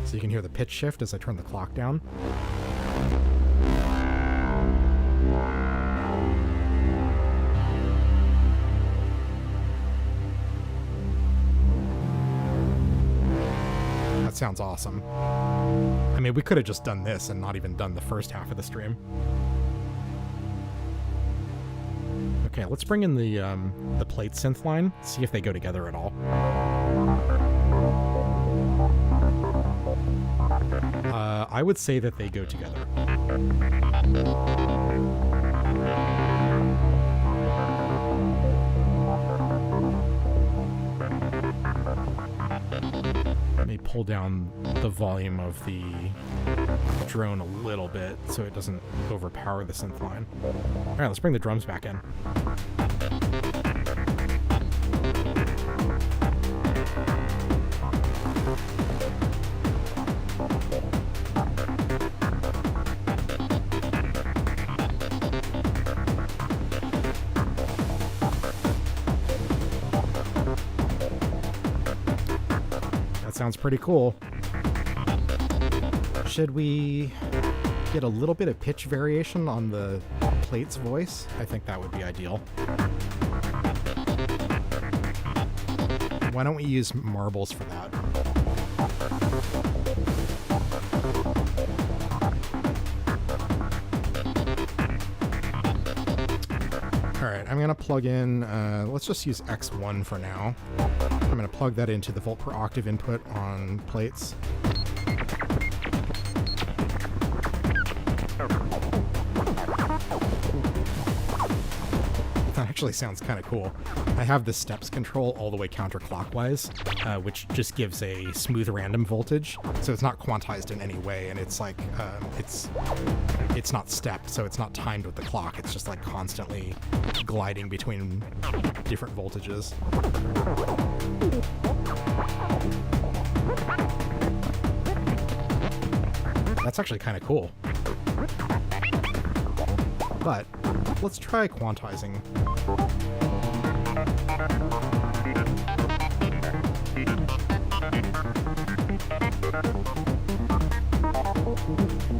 So you can hear the pitch shift as I turn the clock down. That sounds awesome. I mean, we could have just done this and not even done the first half of the stream. Okay, let's bring in the Plaits synth line, see if they go together at all. I would say that they go together. Let me pull down the volume of the drone a little bit so it doesn't overpower the synth line. All right, let's bring the drums back in. Sounds pretty cool. Should we get a little bit of pitch variation on the Plaits voice? I think that would be ideal. Why don't we use marbles for that? All right, I'm gonna plug in, let's just use X1 for now. I'm gonna plug that into the volt per octave input on Plaits. That actually sounds kind of cool. I have the steps control all the way counterclockwise, which just gives a smooth random voltage. So it's not quantized in any way, and it's like it's not stepped, so it's not timed with the clock. It's just like constantly gliding between different voltages. That's actually kind of cool. But let's try quantizing.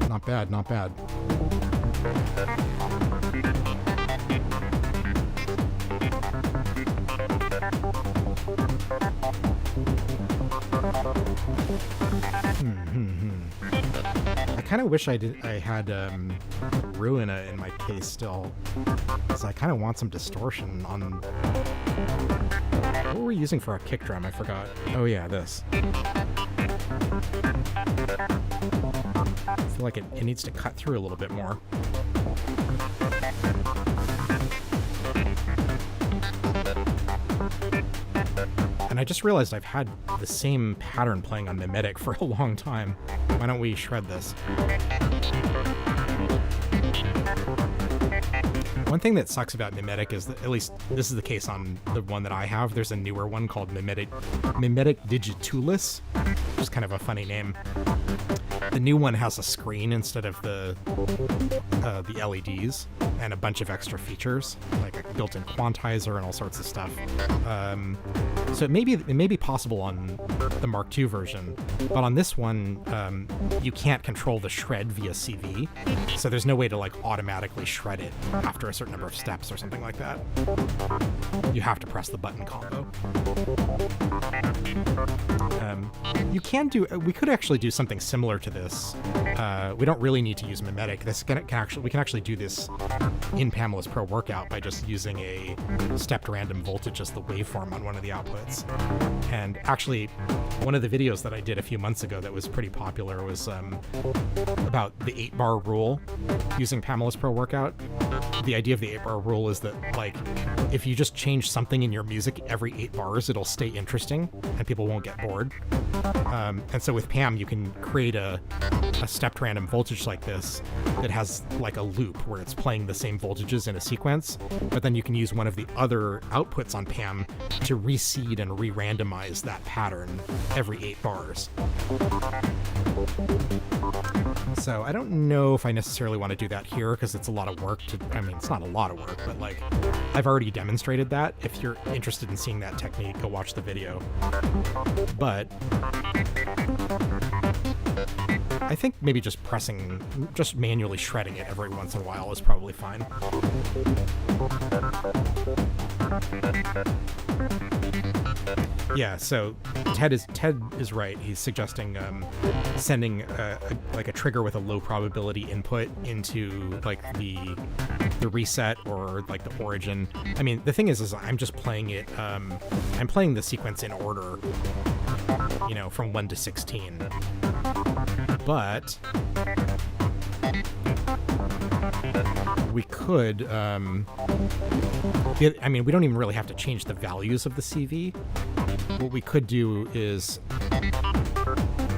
Not bad, not bad. I kind of wish I had Ruina in my case still, because I kind of want some distortion on... What were we using for our kick drum? I forgot. Oh yeah, this. I feel like it needs to cut through a little bit more. And I just realized I've had the same pattern playing on Mimetic for a long time. Why don't we shred this? One thing that sucks about Mimetic is that, at least this is the case on the one that I have, there's a newer one called Mimetic Digitalis, which is kind of a funny name. The new one has a screen instead of the LEDs, and a bunch of extra features, like a built-in quantizer and all sorts of stuff. So it may be possible on the Mark II version, but on this one, you can't control the shred via CV, so there's no way to like automatically shred it after a certain number of steps or something like that. You have to press the button combo. You can do. We could actually do something similar to this. We don't really need to use Mimetic. We can actually do this in Pamela's Pro Workout by just using a stepped random voltage as the waveform on one of the outputs. And actually, one of the videos that I did a few months ago that was pretty popular was about the 8-bar rule using Pamela's Pro Workout. The idea of the 8-bar rule is that, like, if you just change something in your music every 8 bars, it'll stay interesting and people won't get bored. And so with Pam, you can create a stepped random voltage like this that has like a loop where it's playing the same voltages in a sequence, but then you can use one of the other outputs on Pam to reseed and re-randomize that pattern every 8 bars. So I don't know if I necessarily want to do that here because it's a lot of work I mean, it's not a lot of work, but like I've already demonstrated that. If you're interested in seeing that technique, go watch the video. But I think maybe just manually shredding it every once in a while is probably fine. Yeah, so Ted is right. He's suggesting sending like a trigger with a low probability input into like the reset or like the origin. I mean, the thing is I'm just playing it. I'm playing the sequence in order, you know, from 1 to 16. But we could, I mean, we don't even really have to change the values of the CV. What we could do is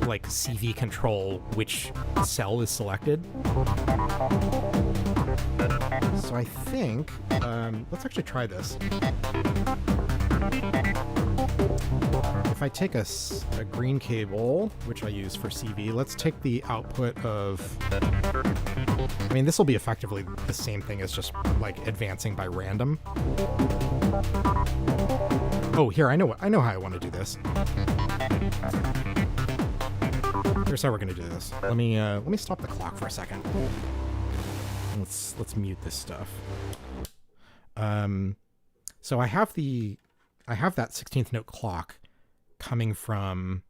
like CV control which cell is selected. So I think, let's actually try this. If I take a green cable, which I use for CV, let's take the output of... I mean, this will be effectively the same thing as just, like, advancing by random. Oh, here, I know how I want to do this. Here's how we're going to do this. Let me stop the clock for a second. Let's mute this stuff. So I have that 16th note clock coming from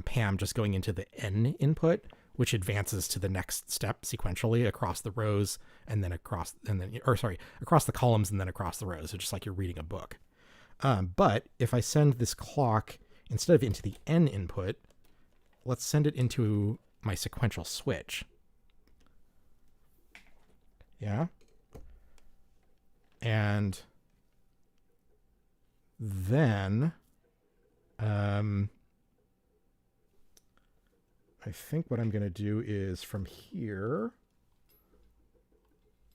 Pam, just going into the N input, which advances to the next step sequentially across the rows and then across the columns and then across the rows. So just like you're reading a book. But if I send this clock instead of into the N input, let's send it into my sequential switch. Yeah. And then I think what I'm going to do is from here,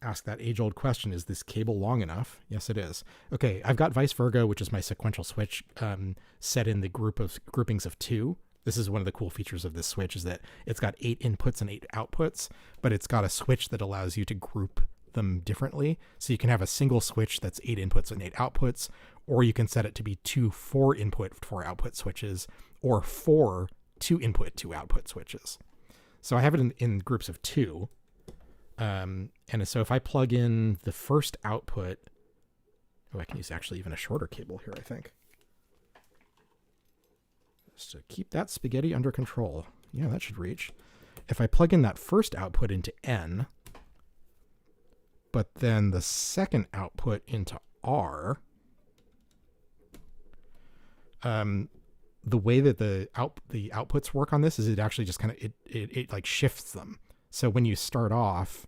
ask that age-old question, is this cable long enough? Yes, it is. Okay, I've got Vice Virgo, which is my sequential switch, set in the groupings of 2. This is one of the cool features of this switch, is that it's got 8 inputs and 8 outputs, but it's got a switch that allows you to group them differently. So you can have a single switch that's 8 inputs and 8 outputs, or you can set it to be 2 4 input 4 output switches, or 4 2 input 2 output switches. So I have it in groups of 2. And so if I plug in the first output, I can use actually even a shorter cable here, I think. Just to keep that spaghetti under control. Yeah, that should reach. If I plug in that first output into N, but then the second output into R, the way that the outputs work on this is it actually just kind of, it like shifts them. So when you start off,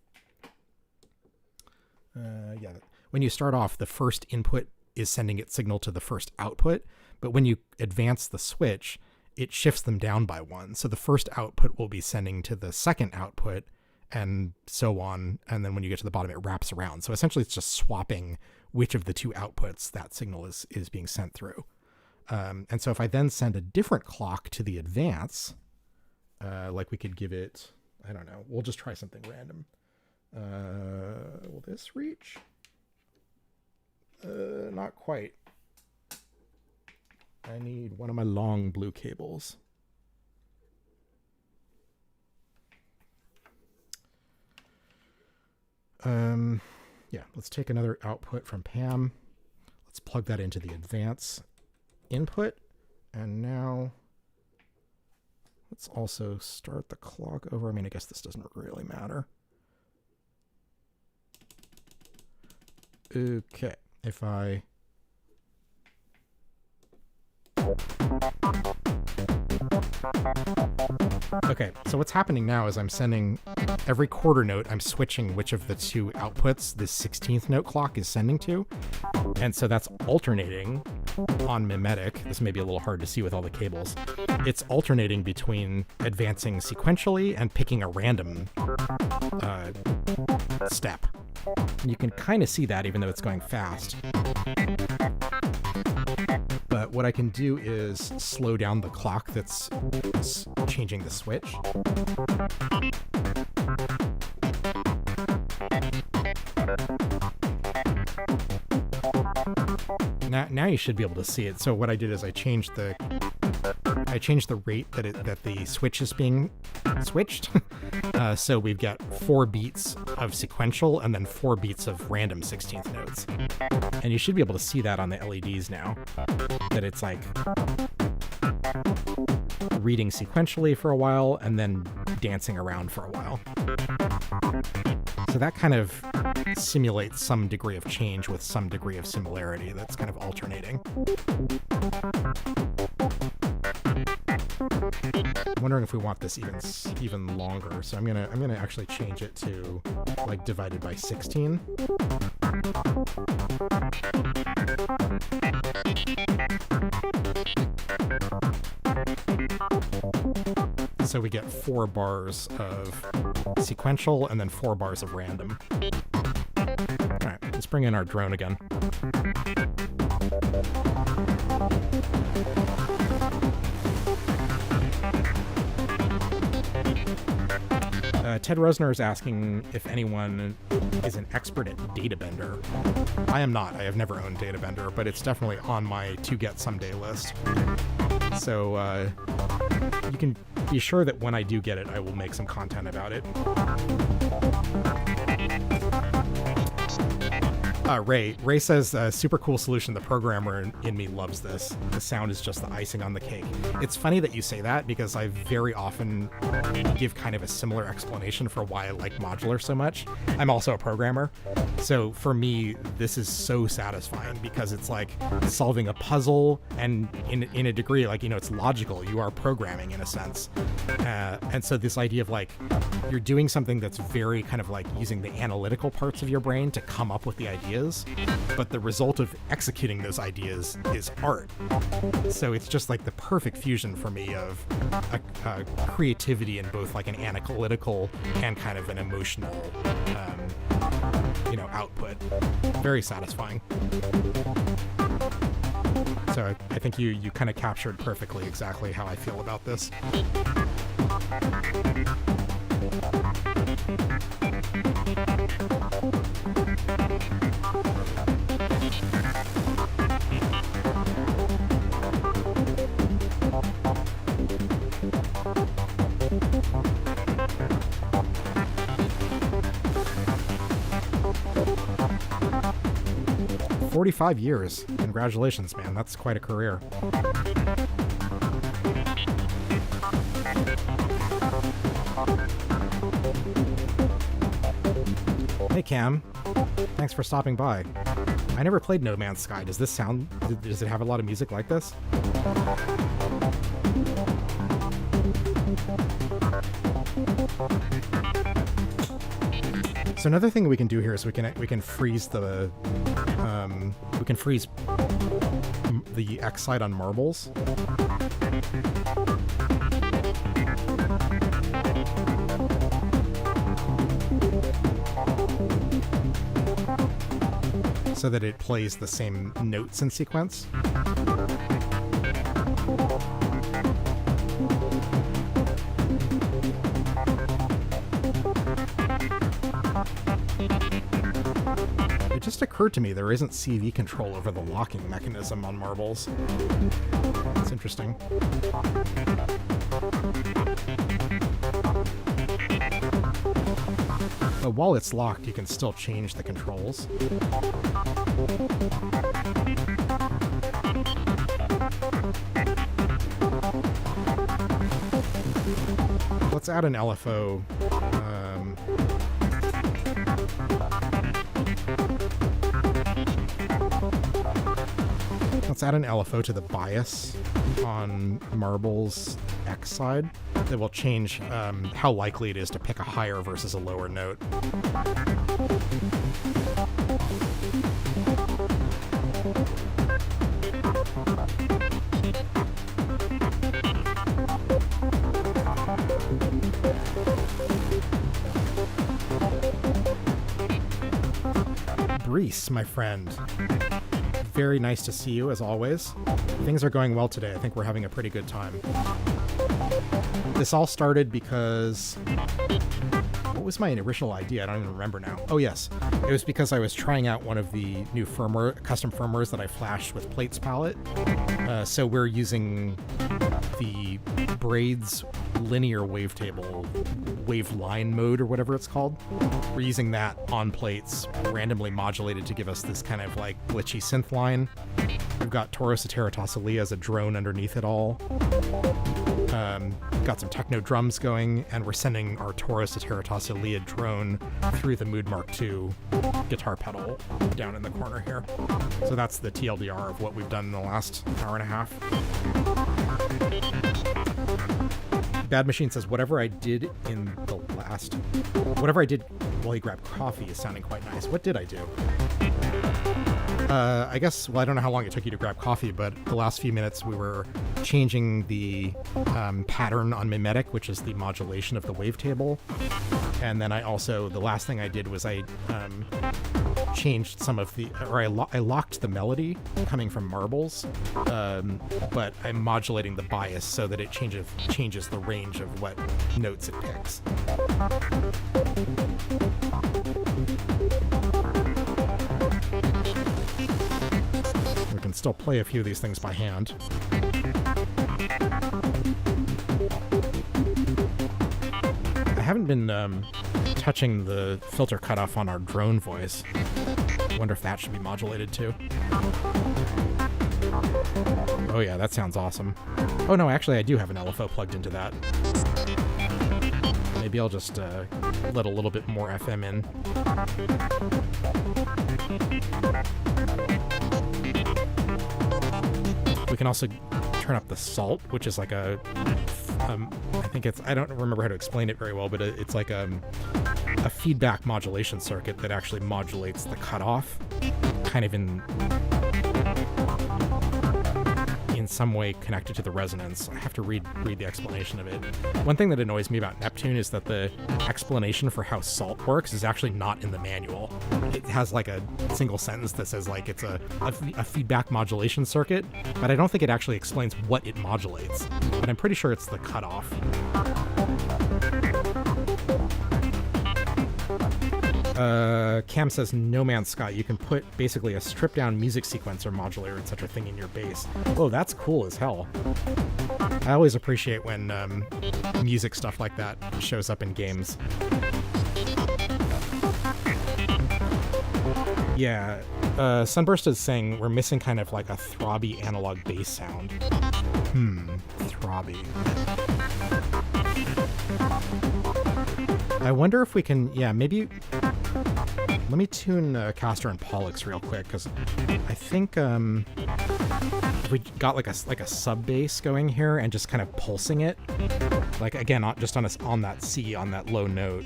when you start off, the first input is sending its signal to the first output, but when you advance the switch, it shifts them down by 1. So the first output will be sending to the second output, and so on. And then when you get to the bottom, it wraps around. So essentially it's just swapping which of the 2 outputs that signal is being sent through. And so if I then send a different clock to the advance, like we could give it, I don't know, we'll just try something random. Will this reach? Not quite. I need one of my long blue cables. Yeah, let's take another output from Pam. Let's plug that into the advance input. And now let's also start the clock over. I mean, I guess this doesn't really matter. Okay, if I... Okay, so what's happening now is I'm sending every quarter note, I'm switching which of the 2 outputs this 16th note clock is sending to. And so that's alternating on mimetic. This may be a little hard to see with all the cables. It's alternating between advancing sequentially and picking a random step. You can kind of see that even though it's going fast. But what I can do is slow down the clock that's changing the switch. Now you should be able to see it. So what I did is I changed the rate that the switch is being switched. So we've got 4 beats of sequential and then 4 beats of random 16th notes. And you should be able to see that on the LEDs now, that it's like reading sequentially for a while and then dancing around for a while. So that kind of simulates some degree of change with some degree of similarity that's kind of alternating. I'm wondering if we want this even longer. So I'm gonna actually change it to like divided by 16. So we get 4 bars of sequential and then 4 bars of random. All right, let's bring in our drone again. Ted Rosner is asking if anyone is an expert at Databender. I am not. I have never owned Databender, but it's definitely on my to get someday list. So you can be sure that when I do get it, I will make some content about it. Ray says, super cool solution. The programmer in me loves this. The sound is just the icing on the cake. It's funny that you say that because I very often give kind of a similar explanation for why I like modular so much. I'm also a programmer. So for me, this is so satisfying because it's like solving a puzzle, and in a degree, like, it's logical. You are programming in a sense. And so this idea of like, you're doing something that's very kind of like using the analytical parts of your brain to come up with the ideas, but the result of executing those ideas is art. So it's just like the perfect fusion for me of a creativity in both like an analytical and kind of an emotional, output. Very satisfying. So I think you kind of captured perfectly exactly how I feel about this. 45 years. Congratulations, man. That's quite a career. Hey, Cam. Thanks for stopping by. I never played No Man's Sky. Does it have a lot of music like this? So another thing we can do here is we can freeze the X side on marbles. So that it plays the same notes in sequence. It just occurred to me there isn't CV control over the locking mechanism on marbles. That's interesting. But while it's locked, you can still change the controls. Let's add an LFO. Let's add an LFO to the bias on Marble's X side that will change how likely it is to pick a higher versus a lower note. Brees, my friend. Very nice to see you, as always. Things are going well today. I think we're having a pretty good time. This all started because... What was my original idea? I don't even remember now. Oh, yes. It was because I was trying out one of the new custom firmwares that I flashed with Plaits Palette. So we're using the Braids linear wavetable wave line mode or whatever it's called. We're using that on plates, randomly modulated to give us this kind of like glitchy synth line. We've got Toro Ceteratossalia as a drone underneath it all. Got some techno drums going, and we're sending our Toro Ceteratossalia drone through the Mood Mark II guitar pedal down in the corner here. So that's the TLDR of what we've done in the last hour and a half. Bad Machine says, whatever I did while he grabbed coffee is sounding quite nice. What did I do? I guess, well, I don't know how long it took you to grab coffee, but the last few minutes we were changing the pattern on mimetic, which is the modulation of the wavetable. And then the last thing I did was I changed I locked the melody coming from marbles, but I'm modulating the bias so that it changes the range of what notes it picks. We can still play a few of these things by hand. I haven't been touching the filter cutoff on our drone voice. wonder if that should be modulated too. Oh yeah, that sounds awesome. Oh no, actually I do have an LFO plugged into that. Maybe I'll just let a little bit more FM in. We can also turn up the salt, which is like a, I think it's, I don't remember how to explain it very well, but it's like a feedback modulation circuit that actually modulates the cutoff, kind of in some way connected to the resonance. I have to read the explanation of it. One thing that annoys me about Neptune is that the explanation for how salt works is actually not in the manual. It has like a single sentence that says like it's a feedback modulation circuit, but I don't think it actually explains what it modulates. But I'm pretty sure it's the cutoff. Cam says, No Man's Sky, you can put basically a stripped down music sequencer modulator and such a thing in your bass. Oh, that's cool as hell. I always appreciate when music stuff like that shows up in games. Yeah, Sunburst is saying we're missing kind of like a throbby analog bass sound. Throbby. I wonder if we can, yeah, maybe... Let me tune Castor and Pollux real quick, because I think if we got like a sub bass going here and just kind of pulsing it, like again, just on that C, on that low note.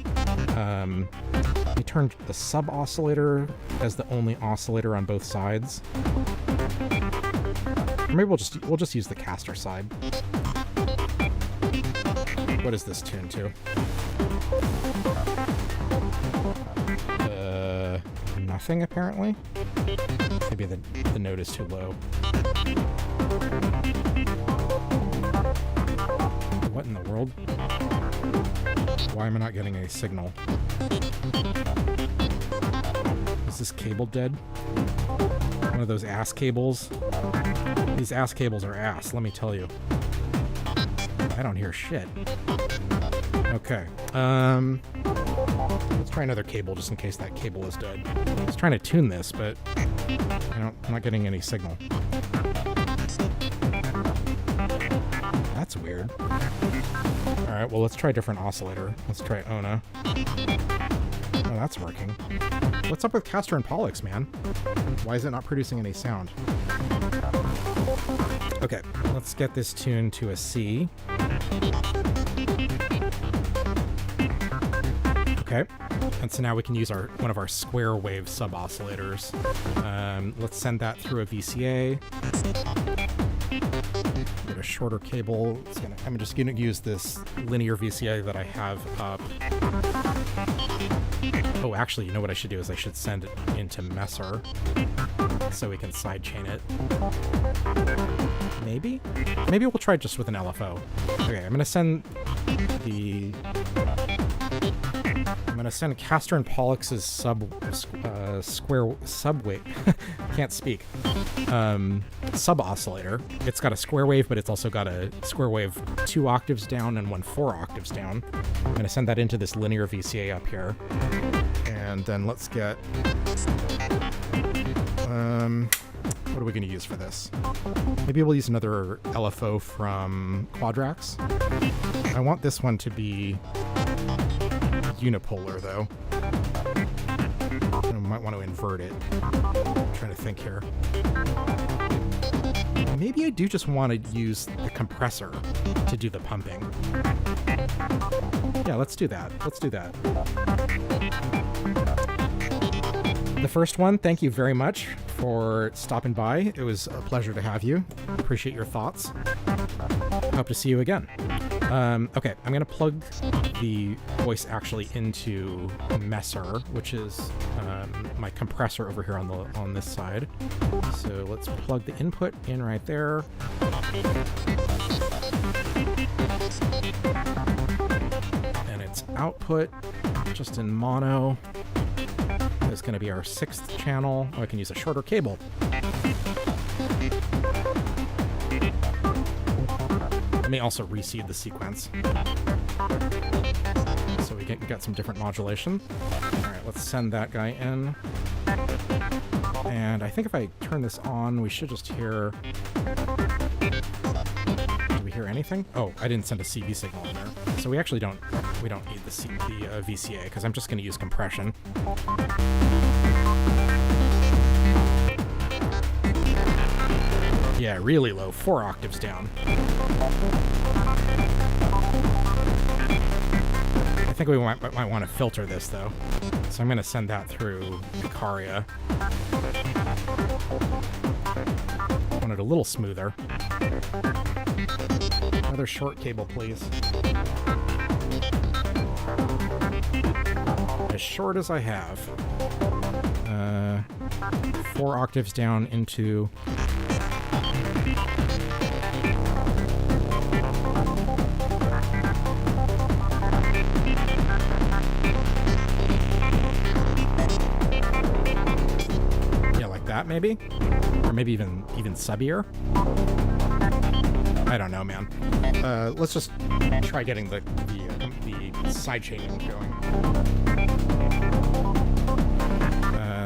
We turned the sub oscillator as the only oscillator on both sides. Or maybe we'll just use the Castor side. What is this tuned to? Nothing, apparently. Maybe the note is too low. What in the world? Why am I not getting any signal? Is this cable dead? One of those ass cables? These ass cables are ass, let me tell you. I don't hear shit. Okay. Let's try another cable just in case that cable is dead. I was trying to tune this, but I'm not getting any signal. That's weird. Alright, well, let's try a different oscillator. Let's try Ona. Oh, that's working. What's up with Castor and Pollux, man? Why is it not producing any sound? Okay, let's get this tuned to a C. Okay, and so now we can use one of our square wave sub oscillators. Let's send that through a VCA. Get a shorter cable. I'm just going to use this linear VCA that I have up. Oh, actually, you know what I should do is I should send it into Messer so we can sidechain it. Maybe? Maybe we'll try just with an LFO. Okay, I'm going to send Castor and Pollux's sub oscillator. It's got a square wave, but it's also got a square wave 2 octaves down and one 4 octaves down. I'm going to send that into this linear VCA up here. And then let's get... what are we going to use for this? Maybe we'll use another LFO from Quadrax. I want this one to be unipolar, though. I might want to invert it. I'm trying to think here. Maybe I do just want to use the compressor to do the pumping. Yeah, let's do that. Let's do that. The first one, thank you very much for stopping by. It was a pleasure to have you. Appreciate your thoughts. Hope to see you again. Okay, I'm going to plug the voice actually into Messer, which is my compressor over here on this side. So let's plug the input in right there. And its output, just in mono, is going to be our 6th channel. Oh, I can use a shorter cable. Let me also reseed the sequence so we get some different modulation. All right, let's send that guy in. And I think if I turn this on, we should just hear... Do we hear anything? Oh, I didn't send a CV signal in there. So we actually don't need the VCA, because I'm just going to use compression. Yeah, really low, 4 octaves down. I think we might want to filter this, though. So I'm going to send that through Icaria. I want it a little smoother. Another short cable, please. As short as I have. 4 octaves down into... that maybe, or maybe even subbier. I don't know, man. Let's just try getting the sidechaining going.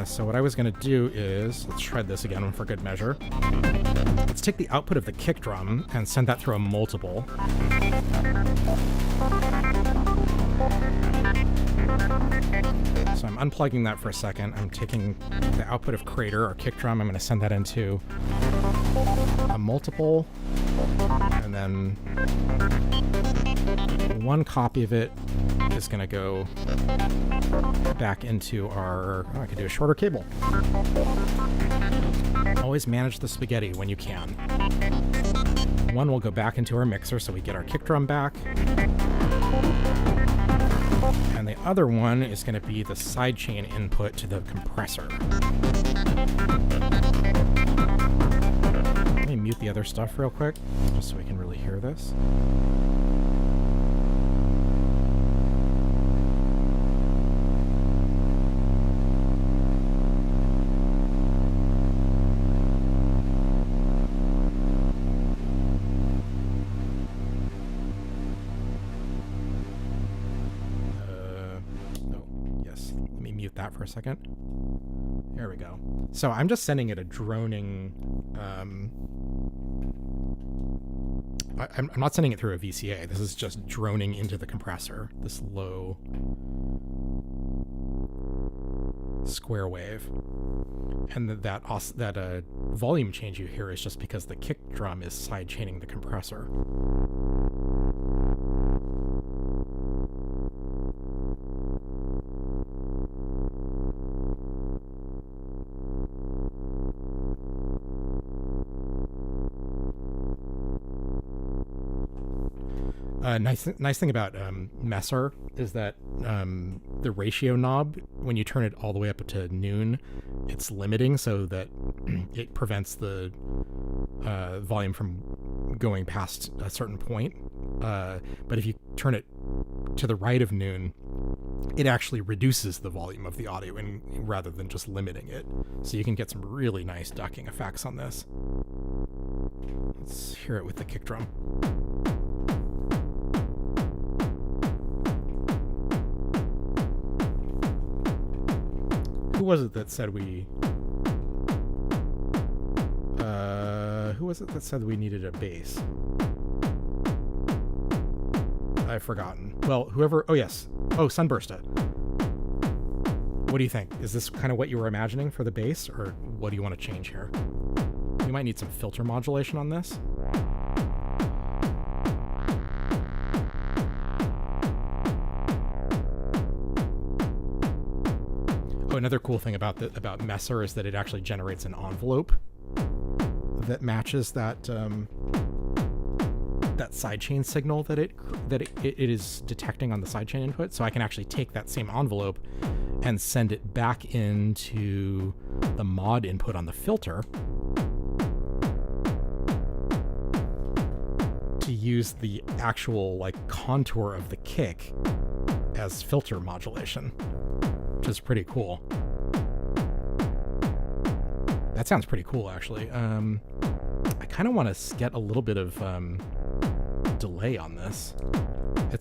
So what I was gonna do is, let's shred this again for good measure. Let's take the output of the kick drum and send that through a multiple. So I'm unplugging that for a second. I'm taking the output of Crater, or kick drum. I'm going to send that into a multiple. And then one copy of it is going to go back into our... Oh, I can do a shorter cable. Always manage the spaghetti when you can. One will go back into our mixer so we get our kick drum back. And the other one is going to be the sidechain input to the compressor. Let me mute the other stuff real quick, just so we can really hear this. That for a second. There we go. So I'm just sending it a droning... I'm not sending it through a VCA. This is just droning into the compressor. This low square wave. And that volume change you hear is just because the kick drum is sidechaining the compressor. Nice thing about Messer is that the ratio knob, when you turn it all the way up to noon, it's limiting so that it prevents the volume from going past a certain point. But if you turn it to the right of noon, it actually reduces the volume of the audio rather than just limiting it. So you can get some really nice ducking effects on this. Let's hear it with the kick drum. Who was it that said we... who was it that said we needed a bass? I've forgotten. Well, whoever... Oh, yes. Oh, Sunbursta. What do you think? Is this kind of what you were imagining for the bass, or what do you want to change here? We might need some filter modulation on this. Oh, another cool thing about Messer is that it actually generates an envelope that matches that that sidechain signal that it is detecting on the sidechain input. So I can actually take that same envelope and send it back into the mod input on the filter to use the actual contour of the kick as filter modulation, which is pretty cool. That sounds pretty cool, actually. I kind of want to get a little bit of delay on this.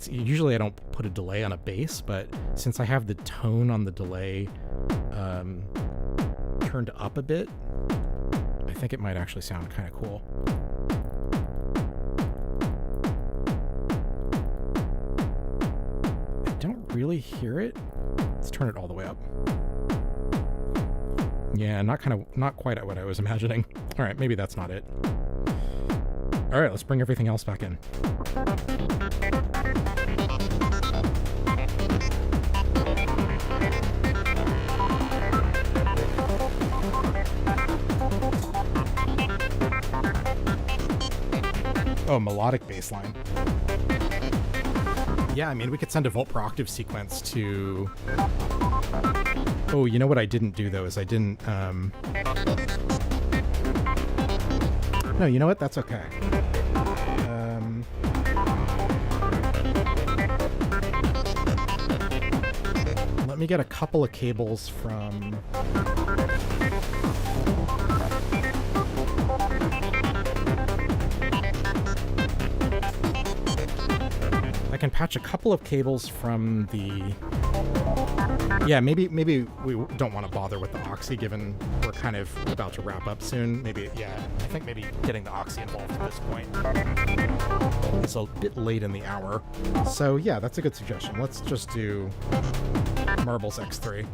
Usually I don't put a delay on a bass, but since I have the tone on the delay turned turned up a bit, I think it might actually sound kind of cool. I don't really hear it. Let's turn it all the way up. Yeah, not quite what I was imagining. All right, maybe that's not it. All right, let's bring everything else back in. Oh, melodic bass line. Yeah, I mean, we could send a volt per octave sequence to... Oh, you know what I didn't do, though, is I didn't... No, you know what? That's okay. Let me get a couple of cables from... I can patch a couple of cables from the... Yeah, maybe we don't want to bother with the Oxy, given we're kind of about to wrap up soon. Maybe, yeah, I think maybe getting the Oxy involved at this point. It's a bit late in the hour. So yeah, that's a good suggestion. Let's just do Marbles X3.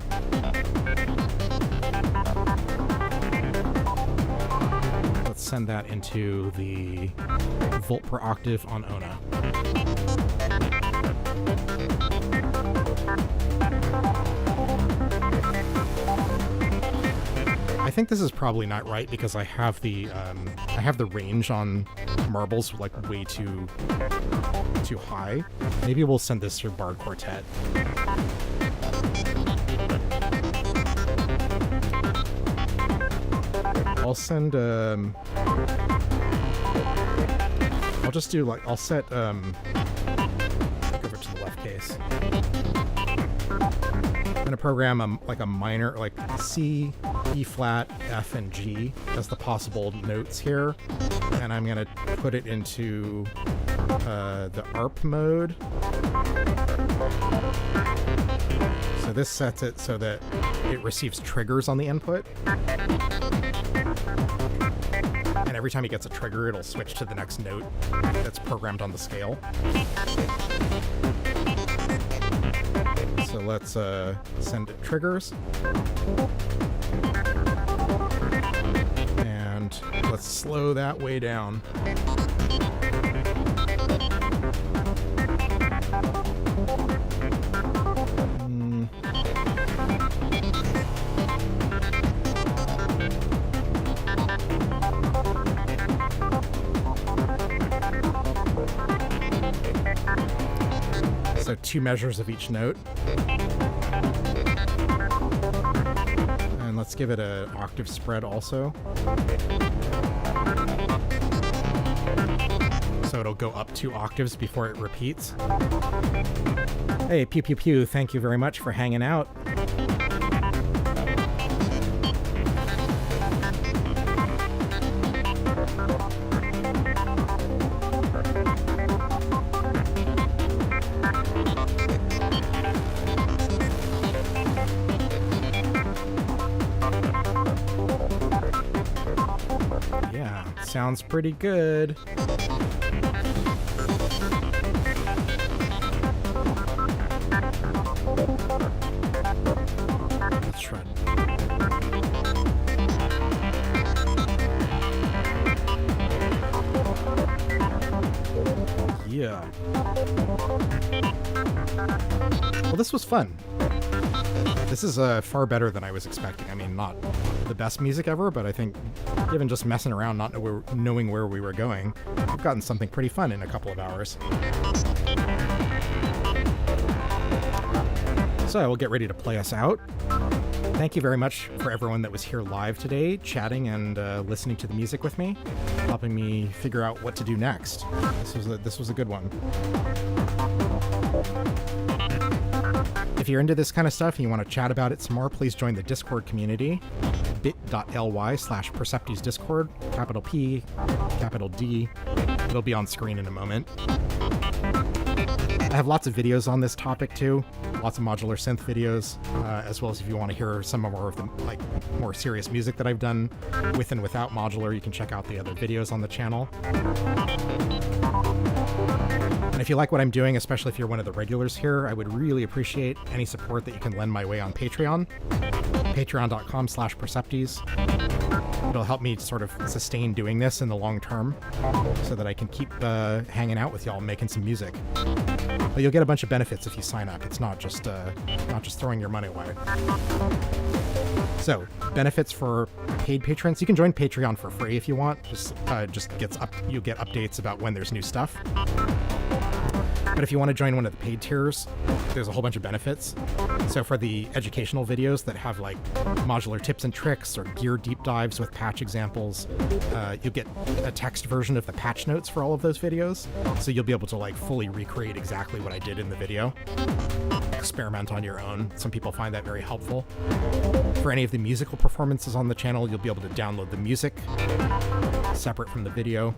Let's send that into the volt per octave on Ona. I think this is probably not right because I have the range on Marbles like way too high. Maybe we'll send this through Bard Quartet. I'll send I'll just do like I'll set over to the left case. I'm gonna program like a minor, like C, E flat, F, and G as the possible notes here, and I'm gonna put it into the ARP mode. So this sets it so that it receives triggers on the input, and every time it gets a trigger, it'll switch to the next note that's programmed on the scale. So let's send it triggers. And let's slow that way down. So 2 measures of each note. And let's give it an octave spread also. So it'll go up 2 octaves before it repeats. Hey, Pew Pew Pew, thank you very much for hanging out. Sounds pretty good. Let's try it. Yeah. Well, this was fun. This is far better than I was expecting. I mean, not the best music ever, but I think given just messing around, not knowing where we were going, we've gotten something pretty fun in a couple of hours. So we'll get ready to play us out. Thank you very much for everyone that was here live today, chatting and listening to the music with me, helping me figure out what to do next. This was a good one. If you're into this kind of stuff and you want to chat about it some more, please join the Discord community, bit.ly/PerceptesDiscord, capital P, capital D. It'll be on screen in a moment. I have lots of videos on this topic too, lots of modular synth videos, as well as if you want to hear some more of the more serious music that I've done with and without modular, you can check out the other videos on the channel. And if you like what I'm doing, especially if you're one of the regulars here, I would really appreciate any support that you can lend my way on Patreon. Patreon.com/Percepties. It'll help me sort of sustain doing this in the long term so that I can keep hanging out with y'all making some music. But you'll get a bunch of benefits if you sign up. It's not just throwing your money away. So, benefits for paid patrons. You can join Patreon for free if you want. You'll get updates about when there's new stuff. But if you want to join one of the paid tiers, there's a whole bunch of benefits. So for the educational videos that have like modular tips and tricks or gear deep dives with patch examples, you'll get a text version of the patch notes for all of those videos. So you'll be able to like fully recreate exactly what I did in the video. Experiment on your own. Some people find that very helpful. For any of the musical performances on the channel, you'll be able to download the music separate from the video.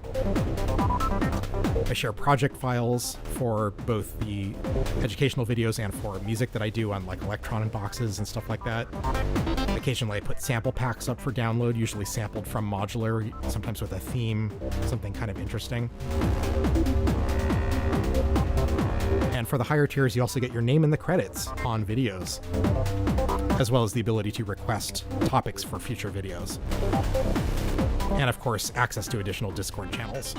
I share project files for both the educational videos and for music that I do on like Electron boxes and stuff like that. Occasionally I put sample packs up for download, usually sampled from modular, sometimes with a theme, something kind of interesting. And for the higher tiers, you also get your name in the credits on videos, as well as the ability to request topics for future videos. And of course, access to additional Discord channels.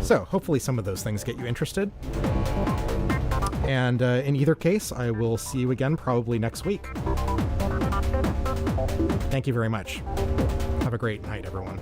So hopefully some of those things get you interested. And in either case, I will see you again probably next week. Thank you very much. Have a great night, everyone.